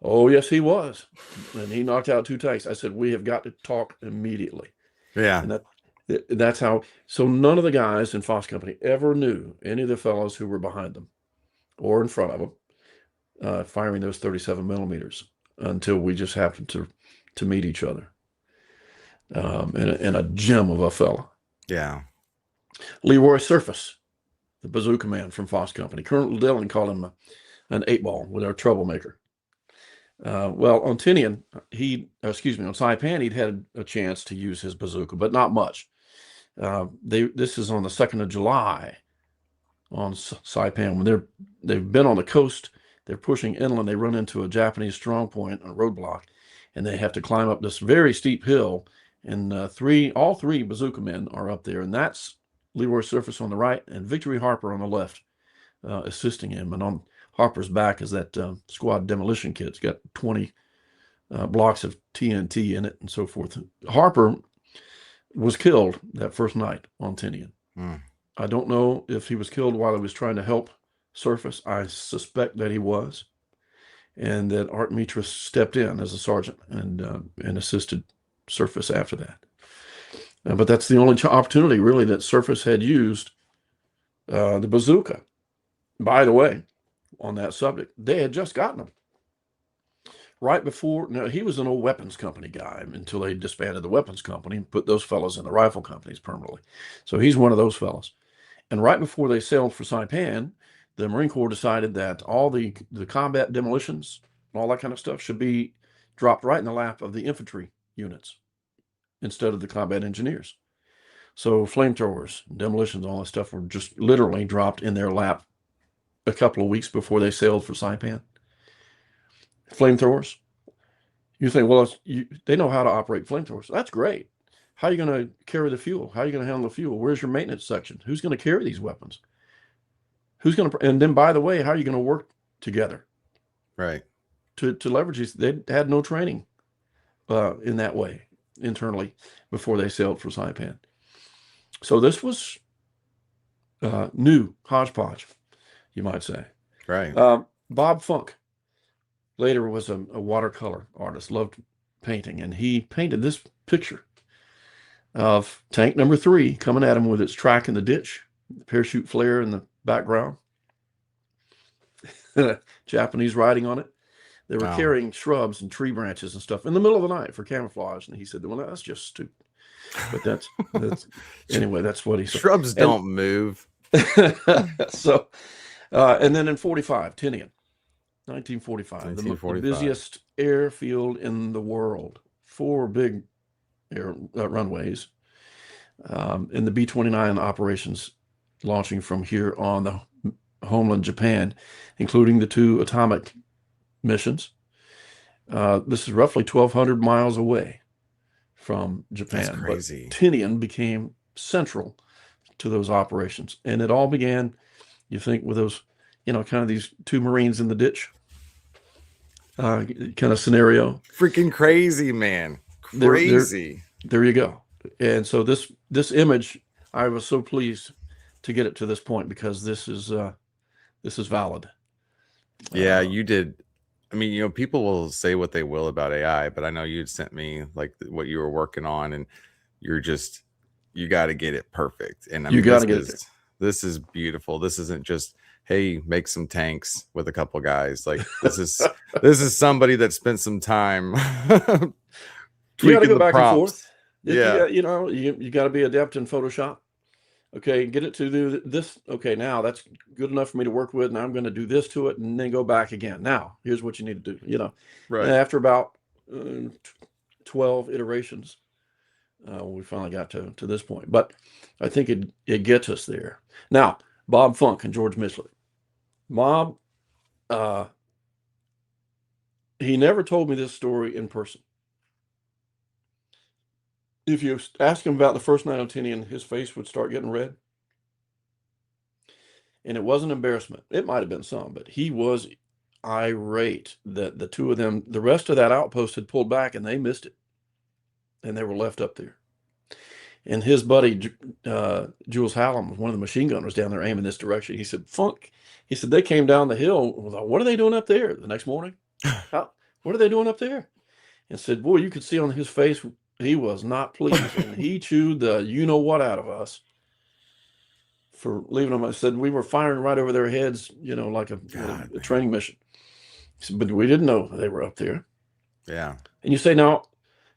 Oh, yes, he was. And he knocked out 2 tanks. I said, we have got to talk immediately. Yeah. And that's how. So none of the guys in Fox Company ever knew any of the fellows who were behind them or in front of them firing those 37 millimeters until we just happened to meet each other. And a gem of a fella. Yeah. Leroy Surface, the bazooka man from Fox Company. Colonel Dillon called him an 8-ball with our troublemaker. Well, on Tinian, on Saipan, he'd had a chance to use his bazooka, but not much. This is on the 2nd of July on Saipan when they've been on the coast. They're pushing inland. They run into a Japanese strong point, a roadblock, and they have to climb up this very steep hill. And all three bazooka men are up there, and that's Leroy Surface on the right and Victory Harper on the left, assisting him. And on Harper's back is that squad demolition kit. It's got 20 blocks of TNT in it and so forth. Harper was killed that first night on Tinian. I don't know if he was killed while he was trying to help Surface. I suspect that he was, and that Art Mitras stepped in as a sergeant and assisted Surface after that. But that's the only opportunity really that Surface had used the bazooka. By the way, on that subject, they had just gotten them right before. Now, he was an old weapons company guy until they disbanded the weapons company and put those fellows in the rifle companies permanently. So he's one of those fellows. And right before they sailed for Saipan, the Marine Corps decided that all the combat demolitions and all that kind of stuff should be dropped right in the lap of the infantry units instead of the combat engineers. So flamethrowers, demolitions, all that stuff were just literally dropped in their lap a couple of weeks before they sailed for Saipan. Flamethrowers. You think, well, they know how to operate flamethrowers. That's great. How are you going to carry the fuel? How are you going to handle the fuel? Where's your maintenance section? Who's going to carry these weapons? Who's going to, and then by the way, how are you going to work together? Right. To leverage these? They had no training in that way internally before they sailed for Saipan. So this was new hodgepodge, you might say. Right. Bob Funk later was a watercolor artist, loved painting, and he painted this picture of tank number 3 coming at him with its track in the ditch, parachute flare in the background, Japanese writing on it. They were carrying shrubs and tree branches and stuff in the middle of the night for camovage. And he said, well, that's just stupid. But that's anyway, that's what he said. Shrubs don't move. So, and then in 45, Tinian, 1945, the busiest airfield in the world, 4 big runways, and the B-29 operations launching from here on the homeland Japan, including the 2 atomic missions. This is roughly 1,200 miles away from Japan. That's crazy. But Tinian became central to those operations, and it all began, you think, with those, kind of these 2 Marines in the ditch kind of scenario. Freaking crazy, man. Crazy. There you go. And so this image, I was so pleased to get it to this point because this is valid. Yeah, you did. I mean, people will say what they will about AI, but I know you'd sent me like what you were working on, and you got to get it perfect. And I mean, you got to get it. This is beautiful. This isn't just, hey, make some tanks with a couple guys. Like this is somebody that spent some time. You got to go back and forth. Yeah, you got to be adept in Photoshop. Okay, get it to do this. Okay, now that's good enough for me to work with. Now I'm going to do this to it and then go back again. Now, here's what you need to do. Right. And after about 12 iterations, we finally got to this point. But I think it gets us there. Now, Bob Funk and George Michelet. Bob, he never told me this story in person. If you ask him about the first night on Tinian, his face would start getting red. And it wasn't embarrassment. It might have been some, but he was irate that the 2 of them, the rest of that outpost had pulled back and they missed it. And they were left up there. And his buddy, Jules Hallam, one of the machine gunners down there aiming this direction. He said, Funk, he said, they came down the hill. What are they doing up there the next morning? What are they doing up there? And said, boy, you could see on his face, he was not pleased, and he chewed the you-know-what out of us for leaving them. I said, we were firing right over their heads, like a training mission. He said, but we didn't know they were up there. Yeah. And you say, now,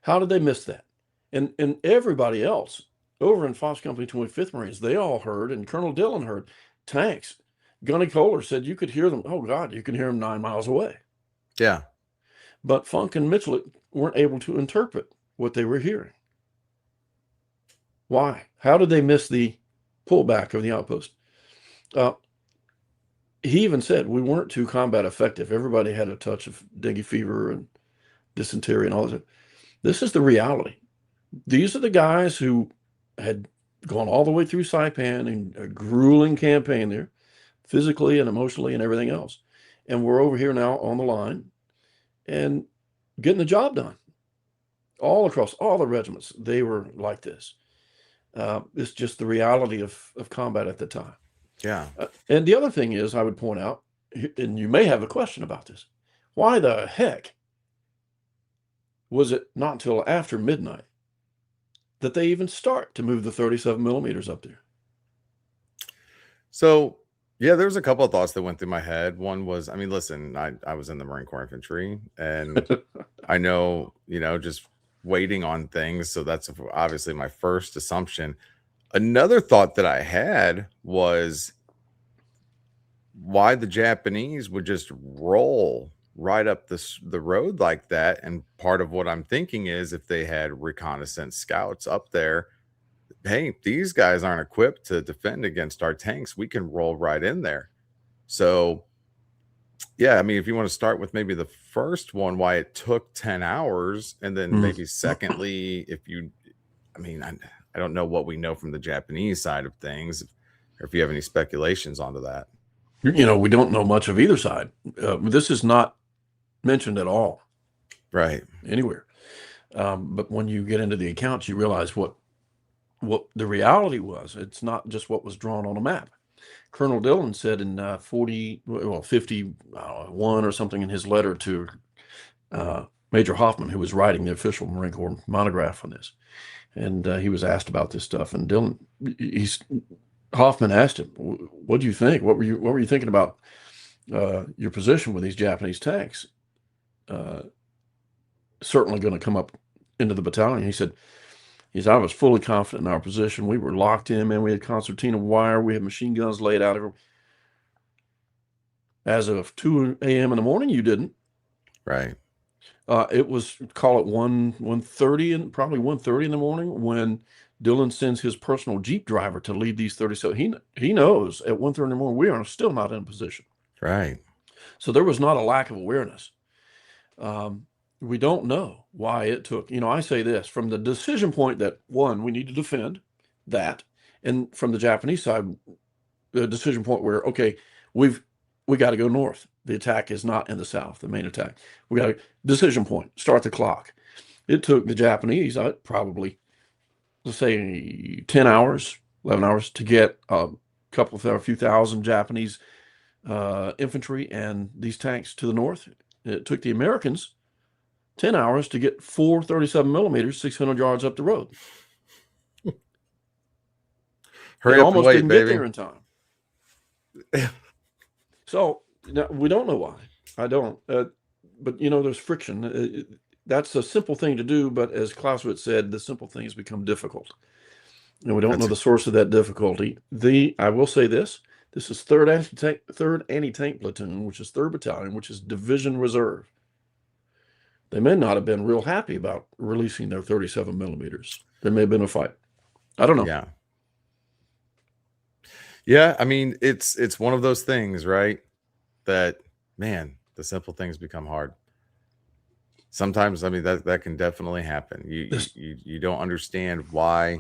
how did they miss that? And everybody else over in Fox Company 25th Marines, they all heard, and Colonel Dillon heard, tanks. Gunny Kohler said you could hear them. Oh, God, you can hear them 9 miles away. Yeah. But Funk and Michelet weren't able to interpret what they were hearing. Why? How did they miss the pullback of the outpost? He even said we weren't too combat effective. Everybody had a touch of dengue fever and dysentery and all that. This is the reality. These are the guys who had gone all the way through Saipan and a grueling campaign there, physically and emotionally and everything else. And we're over here now on the line and getting the job done. All across all the regiments, they were like this. It's just the reality of combat at the time. Yeah. And the other thing is, I would point out, and you may have a question about this, why the heck was it not until after midnight that they even start to move the 37 millimeters up there? So, yeah, there was a couple of thoughts that went through my head. One was, I mean, listen, I was in the Marine Corps Infantry, and I know, just waiting on things. So that's obviously my first assumption. Another thought that I had was why the Japanese would just roll right up the road like that. And part of what I'm thinking is if they had reconnaissance scouts up there, hey, these guys aren't equipped to defend against our tanks. We can roll right in there. So, yeah, I mean, if you want to start with maybe the first one, why it took 10 hours, and then maybe secondly, I don't know what we know from the Japanese side of things, or if you have any speculations onto that. We don't know much of either side. This is not mentioned at all Right. anywhere. But when you get into the accounts, you realize what the reality was. It's not just what was drawn on a map. Colonel Dillon said in 51 or something in his letter to Major Hoffman, who was writing the official Marine Corps monograph on this, and he was asked about this stuff. And Hoffman asked him, "What do you think? What were you thinking about your position with these Japanese tanks? Certainly going to come up into the battalion." He said, I was fully confident in our position. We were locked in, man. We had concertina wire. We had machine guns laid out everywhere. As of 2 a.m. in the morning, you didn't. Right. It was, call it 1:30 and probably 1:30 in the morning when Dillon sends his personal Jeep driver to lead these 37. He knows at 1:30 in the morning we are still not in position. Right. So there was not a lack of awareness. We don't know why it took, I say this from the decision point that one, we need to defend that. And from the Japanese side, the decision point where, okay, we got to go north. The attack is not in the south, the main attack. We got a decision point, start the clock. It took the Japanese probably, let's say 10 hours, 11 hours to get a few thousand Japanese infantry and these tanks to the north. It took the Americans 10 hours to get 4 37 millimeters, 600 yards up the road. Hurry up and wait, didn't baby. get there in time. So we don't know why. I don't. But there's friction. That's a simple thing to do, but as Clausewitz said, the simple things become difficult. And we don't know the source of that difficulty. I will say this is 3rd Anti-Tank Platoon, which is 3rd Battalion, which is Division Reserve. They may not have been real happy about releasing their 37 millimeters. There may have been a fight. I don't know. Yeah. Yeah, I mean, it's one of those things, right? That, man, the simple things become hard. Sometimes, I mean, that can definitely happen. You don't understand why,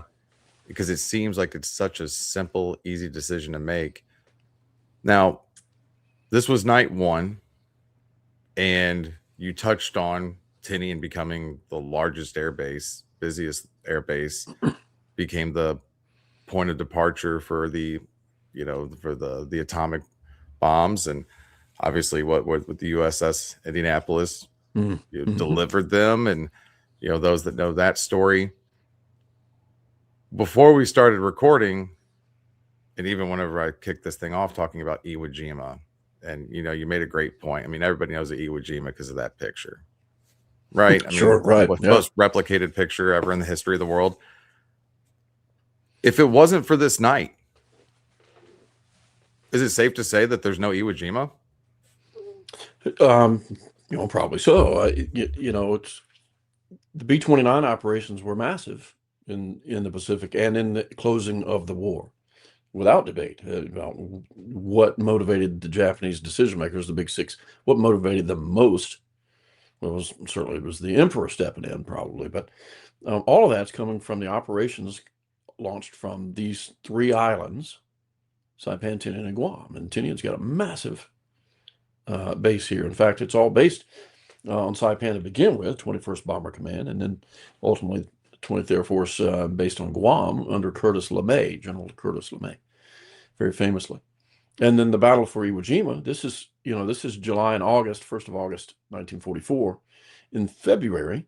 because it seems like it's such a simple, easy decision to make. Now, this was night 1, and you touched on Tinian becoming the largest airbase, busiest airbase, became the point of departure for the atomic bombs, and obviously what with the USS Indianapolis delivered them, and those that know that story. Before we started recording, and even whenever I kicked this thing off talking about Iwo Jima, and you made a great point. I mean, everybody knows the Iwo Jima because of that picture, right? I mean, sure, right. Most replicated picture ever in the history of the world. If it wasn't for this night, is it safe to say that there's no Iwo Jima? Probably so. It's the B-29 operations were massive in the Pacific and in the closing of the war, without debate. About what motivated the Japanese decision makers, the Big Six. What motivated them most? Well, it was the Emperor stepping in, probably. But all of that's coming from the operations launched from these 3 islands, Saipan, Tinian, and Guam. And Tinian's got a massive base here. In fact, it's all based on Saipan to begin with, 21st Bomber Command, and then ultimately 20th Air Force based on Guam under General Curtis LeMay, very famously. And then the battle for Iwo Jima, this is July and August, 1st of August, 1944. In February,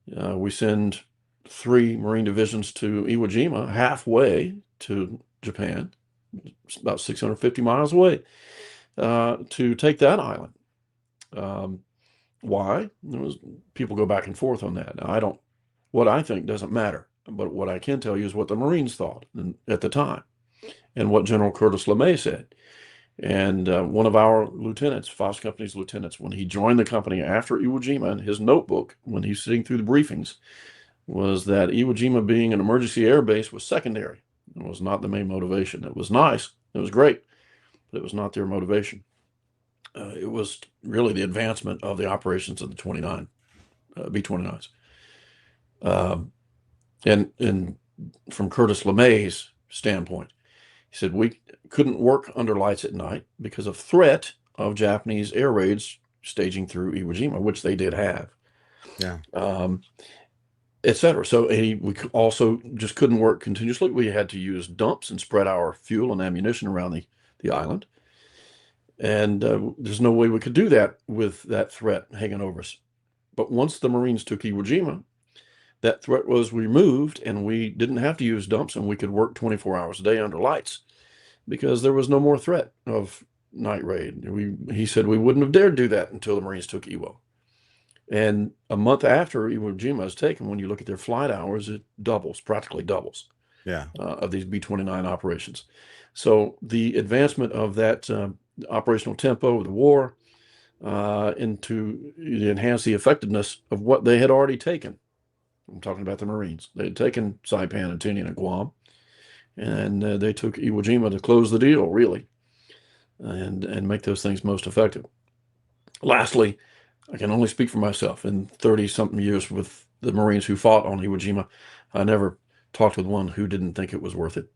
we send 3 Marine divisions to Iwo Jima, halfway to Japan. It's about 650 miles away, to take that island. Why? People go back and forth on that. Now, what I think doesn't matter, but what I can tell you is what the Marines thought at the time and what General Curtis LeMay said. And one of our lieutenants, Foss Company's lieutenants, when he joined the company after Iwo Jima, in his notebook, when he's sitting through the briefings, was that Iwo Jima being an emergency air base was secondary. It was not the main motivation. It was nice. It was great, but it was not their motivation. It was really the advancement of the operations of the B-29s. And from Curtis LeMay's standpoint, he said, we couldn't work under lights at night because of threat of Japanese air raids staging through Iwo Jima, which they did have. Yeah. Etc. So we also just couldn't work continuously. We had to use dumps and spread our fuel and ammunition around the island. And there's no way we could do that with that threat hanging over us. But once the Marines took Iwo Jima, that threat was removed, and we didn't have to use dumps, and we could work 24 hours a day under lights because there was no more threat of night raid. He said we wouldn't have dared do that until the Marines took Iwo. And a month after Iwo Jima is taken, when you look at their flight hours, it practically doubles. Yeah. Of these B-29 operations. So the advancement of that operational tempo of the war into enhance the effectiveness of what they had already taken. I'm talking about the Marines. They had taken Saipan and Tinian and Guam, and they took Iwo Jima to close the deal, really, and make those things most effective. Lastly, I can only speak for myself. In 30-something years with the Marines who fought on Iwo Jima, I never talked with one who didn't think it was worth it.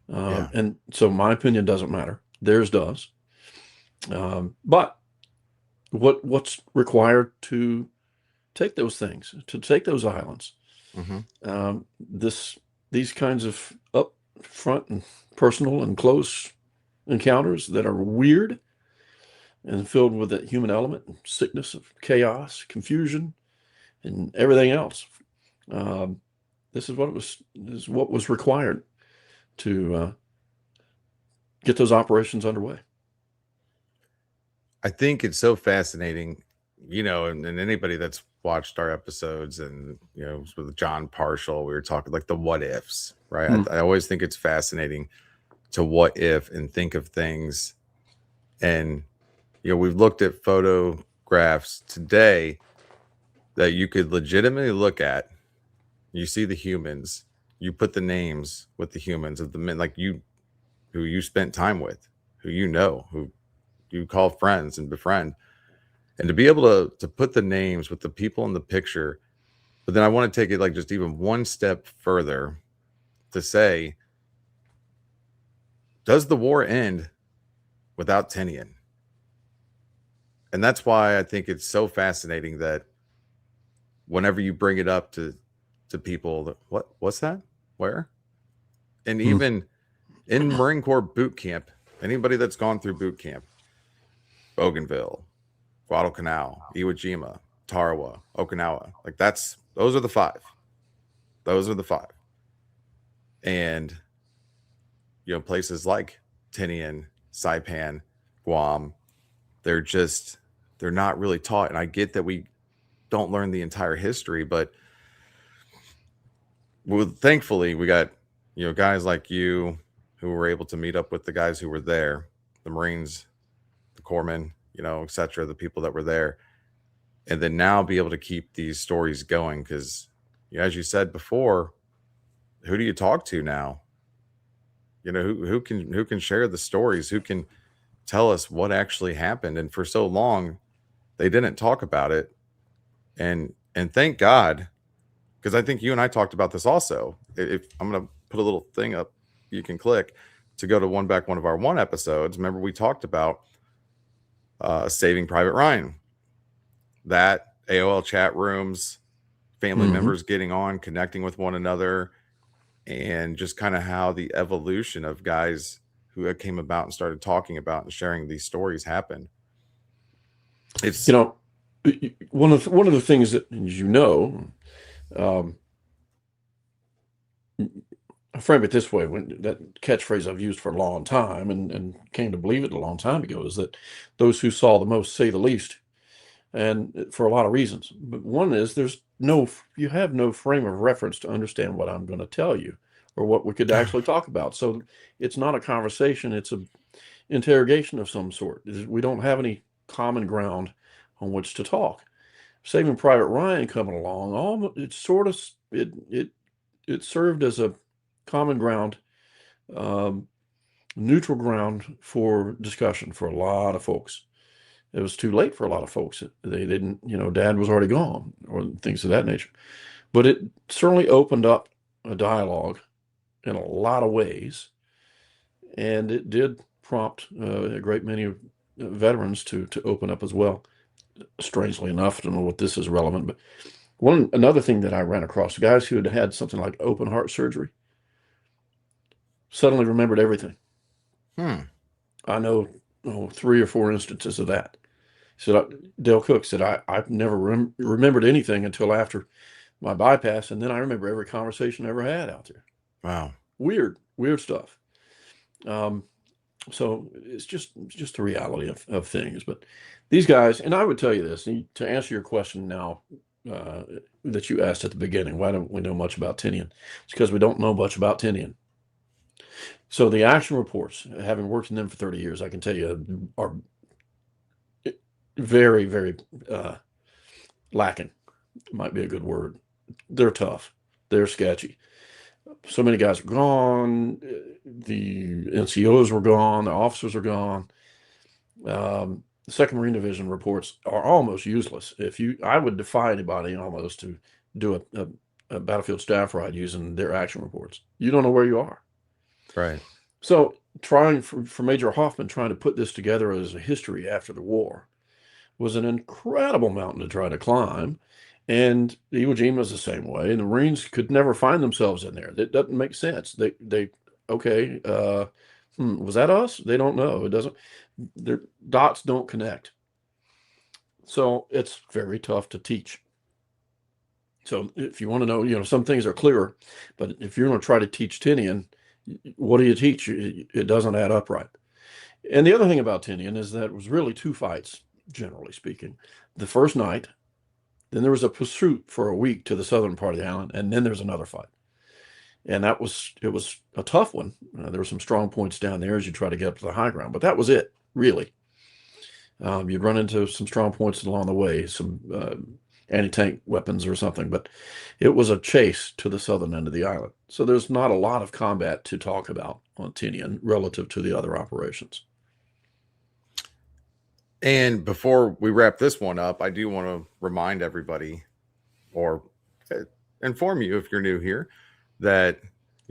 And so my opinion doesn't matter. Theirs does. But what's required to take those things, to take those islands? Mm-hmm. These kinds of up front and personal and close encounters that are weird and filled with that human element, and sickness, of chaos, confusion, and everything else. This is what was required to get those operations underway. I think it's so fascinating, and anybody that's watched our episodes, and with John Parshall, we were talking like the what ifs, right? I always think it's fascinating to what if and think of things. And we've looked at photographs today that you could legitimately look at. You see the humans, you put the names with the humans of the men, like who you spent time with, who who you call friends and befriend, and to be able to put the names with the people in the picture. But then I want to take it like just even one step further to say, does the war end without Tinian? And that's why I think it's so fascinating that whenever you bring it up to people, what's that? Where? And even in Marine Corps boot camp, anybody that's gone through boot camp, Bougainville, Guadalcanal, Iwo Jima, Tarawa, Okinawa, like those are the five. Those are the five. And places like Tinian, Saipan, Guam, they're not really taught. And I get that we don't learn the entire history, but thankfully we got guys like you who were able to meet up with the guys who were there, the Marines, the corpsmen, etc., the people that were there, and then now be able to keep these stories going. Because as you said before, who do you talk to now? Who can share the stories, who can tell us what actually happened? And for so long they didn't talk about it, and thank God, because I think you and I talked about this also. If I'm going to put a little thing up you can click to go to one of our one episodes, remember we talked about Saving Private Ryan, that AOL chat rooms, family members getting on, connecting with one another, and just kind of how the evolution of guys who came about and started talking about and sharing these stories happened. It's one of the things that I frame it this way: when that catchphrase I've used for a long time and came to believe it a long time ago is that those who saw the most say the least, and for a lot of reasons. But one is you have no frame of reference to understand what I'm going to tell you or what we could actually talk about. So it's not a conversation; it's a interrogation of some sort. We don't have any common ground on which to talk. Saving Private Ryan coming along, it sort of it served as a common ground, um, neutral ground for discussion for a lot of folks. It was too late for a lot of folks. They didn't, Dad was already gone or things of that nature. But it certainly opened up a dialogue in a lot of ways, and it did prompt a great many veterans to open up as well. Strangely enough, I don't know what this is relevant, but another thing that I ran across, guys who had had something like open heart surgery suddenly remembered everything. I know 3 or 4 instances of that. So Dale Cook said, I've never remembered anything until after my bypass, and then I remember every conversation I ever had out there. Wow. Weird stuff. So it's just the reality of things. But these guys, and I would tell you this, to answer your question now that you asked at the beginning, why don't we know much about Tinian? It's because we don't know much about Tinian. So the action reports, having worked in them for 30 years, I can tell you are very, very lacking. Might be a good word. They're tough. They're sketchy. So many guys are gone. The NCOs were gone. The officers are gone. The Second Marine Division reports are almost useless. I would defy anybody almost to do a battlefield staff ride using their action reports. You don't know where you are. Right. So trying for Major Hoffman, trying to put this together as a history after the war was an incredible mountain to try to climb. And Iwo Jima is the same way. And the Marines could never find themselves in there. That doesn't make sense. Okay, was that us? They don't know. It doesn't, their dots don't connect. So it's very tough to teach. So if you want to know, some things are clearer, but if you're going to try to teach Tinian, what do you teach? It doesn't add up right. And the other thing about Tinian is that it was really 2 fights, generally speaking. The first night, then there was a pursuit for a week to the southern part of the island, and then there's another fight. And it was a tough one. There were some strong points down there as you try to get up to the high ground, but that was it, really. You'd run into some strong points along the way, some anti-tank weapons or something, but it was a chase to the southern end of the island. So there's not a lot of combat to talk about on Tinian relative to the other operations. And before we wrap this one up, I do want to remind everybody or inform you if you're new here that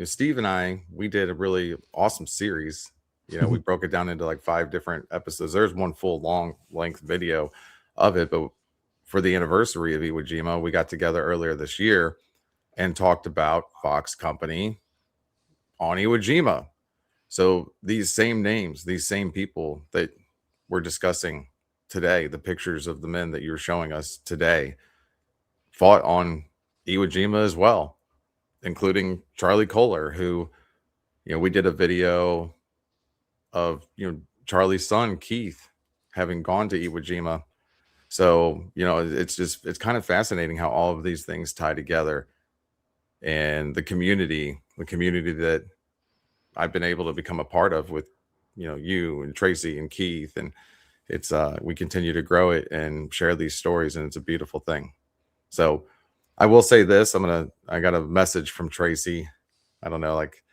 Steve and we did a really awesome series. We broke it down into like 5 different episodes. There's one full long length video of it, but for the anniversary of Iwo Jima, we got together earlier this year and talked about Fox Company on Iwo Jima. So these same names, these same people that we're discussing today, the pictures of the men that you were showing us today, fought on Iwo Jima as well, including Charlie Kohler, who, we did a video of, Charlie's son, Keith, having gone to Iwo Jima. So, it's kind of fascinating how all of these things tie together, and the community that I've been able to become a part of with, you and Tracy and Keith, and it's we continue to grow it and share these stories, and it's a beautiful thing. So I will say this, I got a message from Tracy, I don't know, like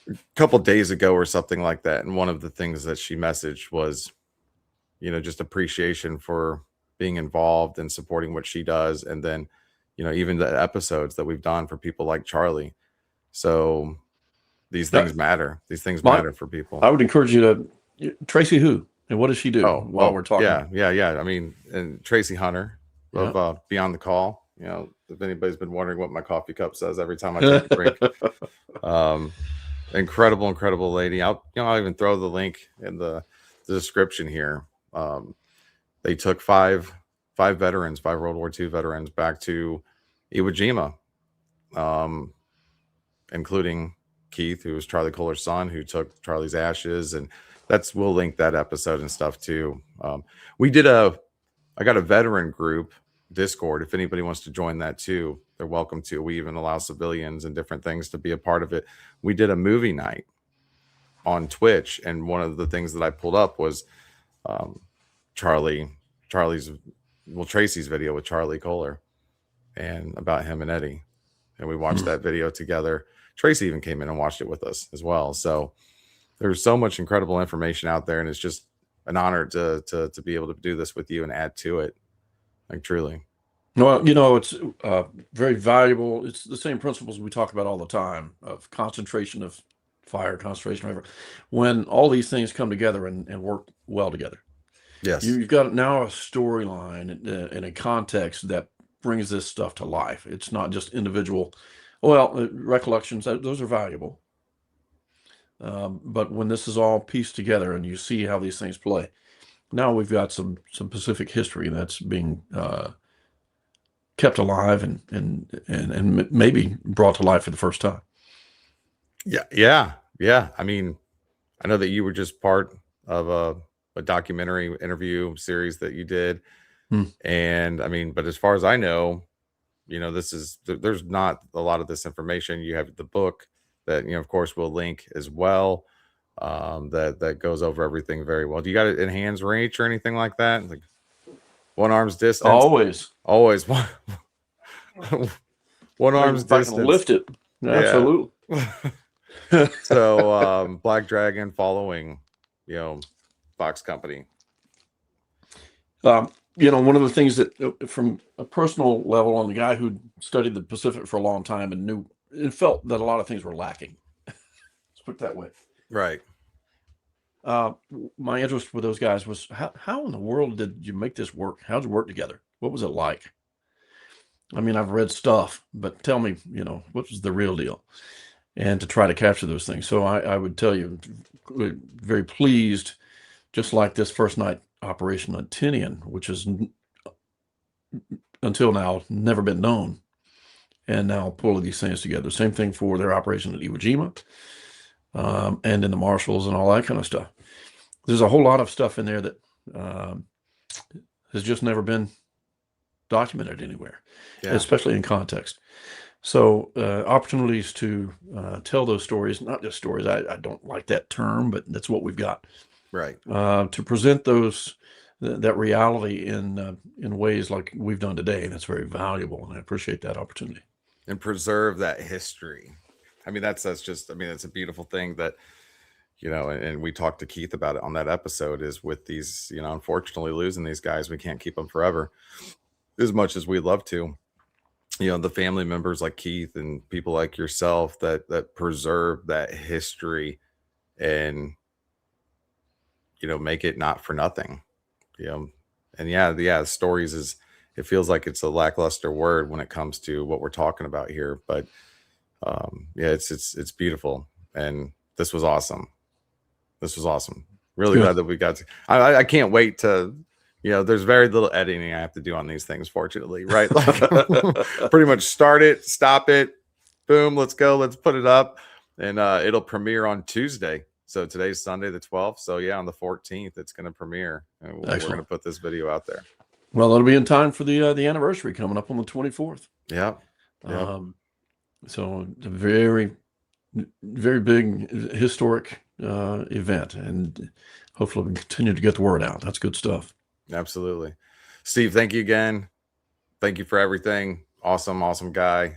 a couple days ago or something like that, and one of the things that she messaged was, just appreciation for being involved and supporting what she does, and then, even the episodes that we've done for people like Charlie. So these things matter. These things matter for people. I would encourage you to Tracy who and what does she do while we're talking? Yeah. I mean, and Tracy Hunter of Beyond the Call. If anybody's been wondering what my coffee cup says every time I take a drink. Incredible lady. I'll even throw the link in the description here. They took five veterans, 5 World War II veterans back to Iwo Jima. including Keith, who was Charlie Kohler's son, who took Charlie's ashes, and we'll link that episode and stuff too. I got a veteran group Discord. If anybody wants to join that too, they're welcome to. We even allow civilians and different things to be a part of it. We did a movie night on Twitch, and one of the things that I pulled up was Tracy's video with Charlie Kohler and about him and Eddie, and we watched that video together. Tracy even came in and watched it with us as well. So there's so much incredible information out there, and it's just an honor to be able to do this with you and add to it. Like, truly. Well, it's very valuable. It's the same principles we talk about all the time of concentration of fire, concentration, whatever. When all these things come together and work well together. Yes. You've got now a storyline and a context that brings this stuff to life. It's not just individual, recollections. Those are valuable. But when this is all pieced together and you see how these things play, now we've got some Pacific history that's being kept alive and maybe brought to life for the first time. Yeah. I mean, I know that you were just part of a documentary interview series that you did. And I mean, but as far as I know, there's not a lot of this information. You have the book that, of course, we'll link as well. That goes over everything very well. Do you got it in hands reach or anything like that? Like one arm's distance? Always one arm's distance. Lift it. Absolutely. Yeah. So Black Dragon following, Fox Company. One of the things that from a personal level, on the guy who studied the Pacific for a long time and knew and felt that a lot of things were lacking. Let's put it that way. Right. My interest with those guys was how in the world did you make this work? How did you work together? What was it like? I mean, I've read stuff, but tell me, what was the real deal? And to try to capture those things. So I would tell you, very pleased, just like this first night operation on Tinian, which is until now never been known, and now pulling these things together. Same thing for their operation at Iwo Jima, and in the Marshalls and all that kind of stuff. There's a whole lot of stuff in there that has just never been documented anywhere, especially in context. So opportunities to tell those stories, not just stories, I don't like that term, but that's what we've got. Right. To present that reality in ways like we've done today, and it's very valuable, and I appreciate that opportunity. And preserve that history. I mean, that's a beautiful thing that, and we talked to Keith about it on that episode, is with these, unfortunately losing these guys, we can't keep them forever as much as we'd love to. The family members like Keith and people like yourself that preserve that history and, make it not for nothing, and stories it feels like it's a lackluster word when it comes to what we're talking about here, but it's beautiful. And this was awesome. Really glad that we got to, I can't wait to, there's very little editing I have to do on these things, fortunately, right? Like pretty much start it, stop it, boom, let's go, let's put it up. And it'll premiere on Tuesday. So today's Sunday, the 12th. So on the 14th, it's going to premiere. And we're going to put this video out there. Well, it'll be in time for the anniversary coming up on the 24th. Yeah. So a very, very big historic event, and hopefully we can continue to get the word out. That's good stuff. Absolutely. Steve, thank you again. Thank you for everything. Awesome guy.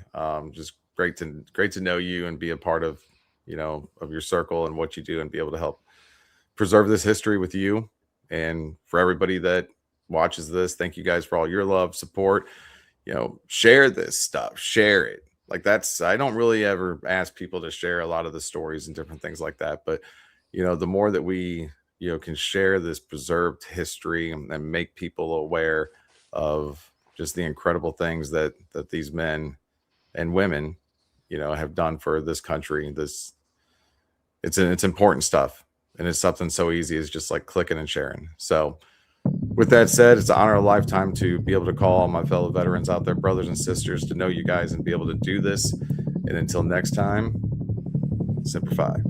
Just great to know you and be a part of, of your circle and what you do, and be able to help preserve this history with you. And for everybody that watches this, thank you guys for all your love, support. Share this stuff, share it. Like I don't really ever ask people to share a lot of the stories and different things like that. But, the more that we, can share this preserved history and make people aware of just the incredible things that these men and women, have done for this country. It's important stuff. And it's something so easy as just like clicking and sharing. So with that said, it's an honor of a lifetime to be able to call all my fellow veterans out there, brothers and sisters, to know you guys and be able to do this And until next time, Semper Fi.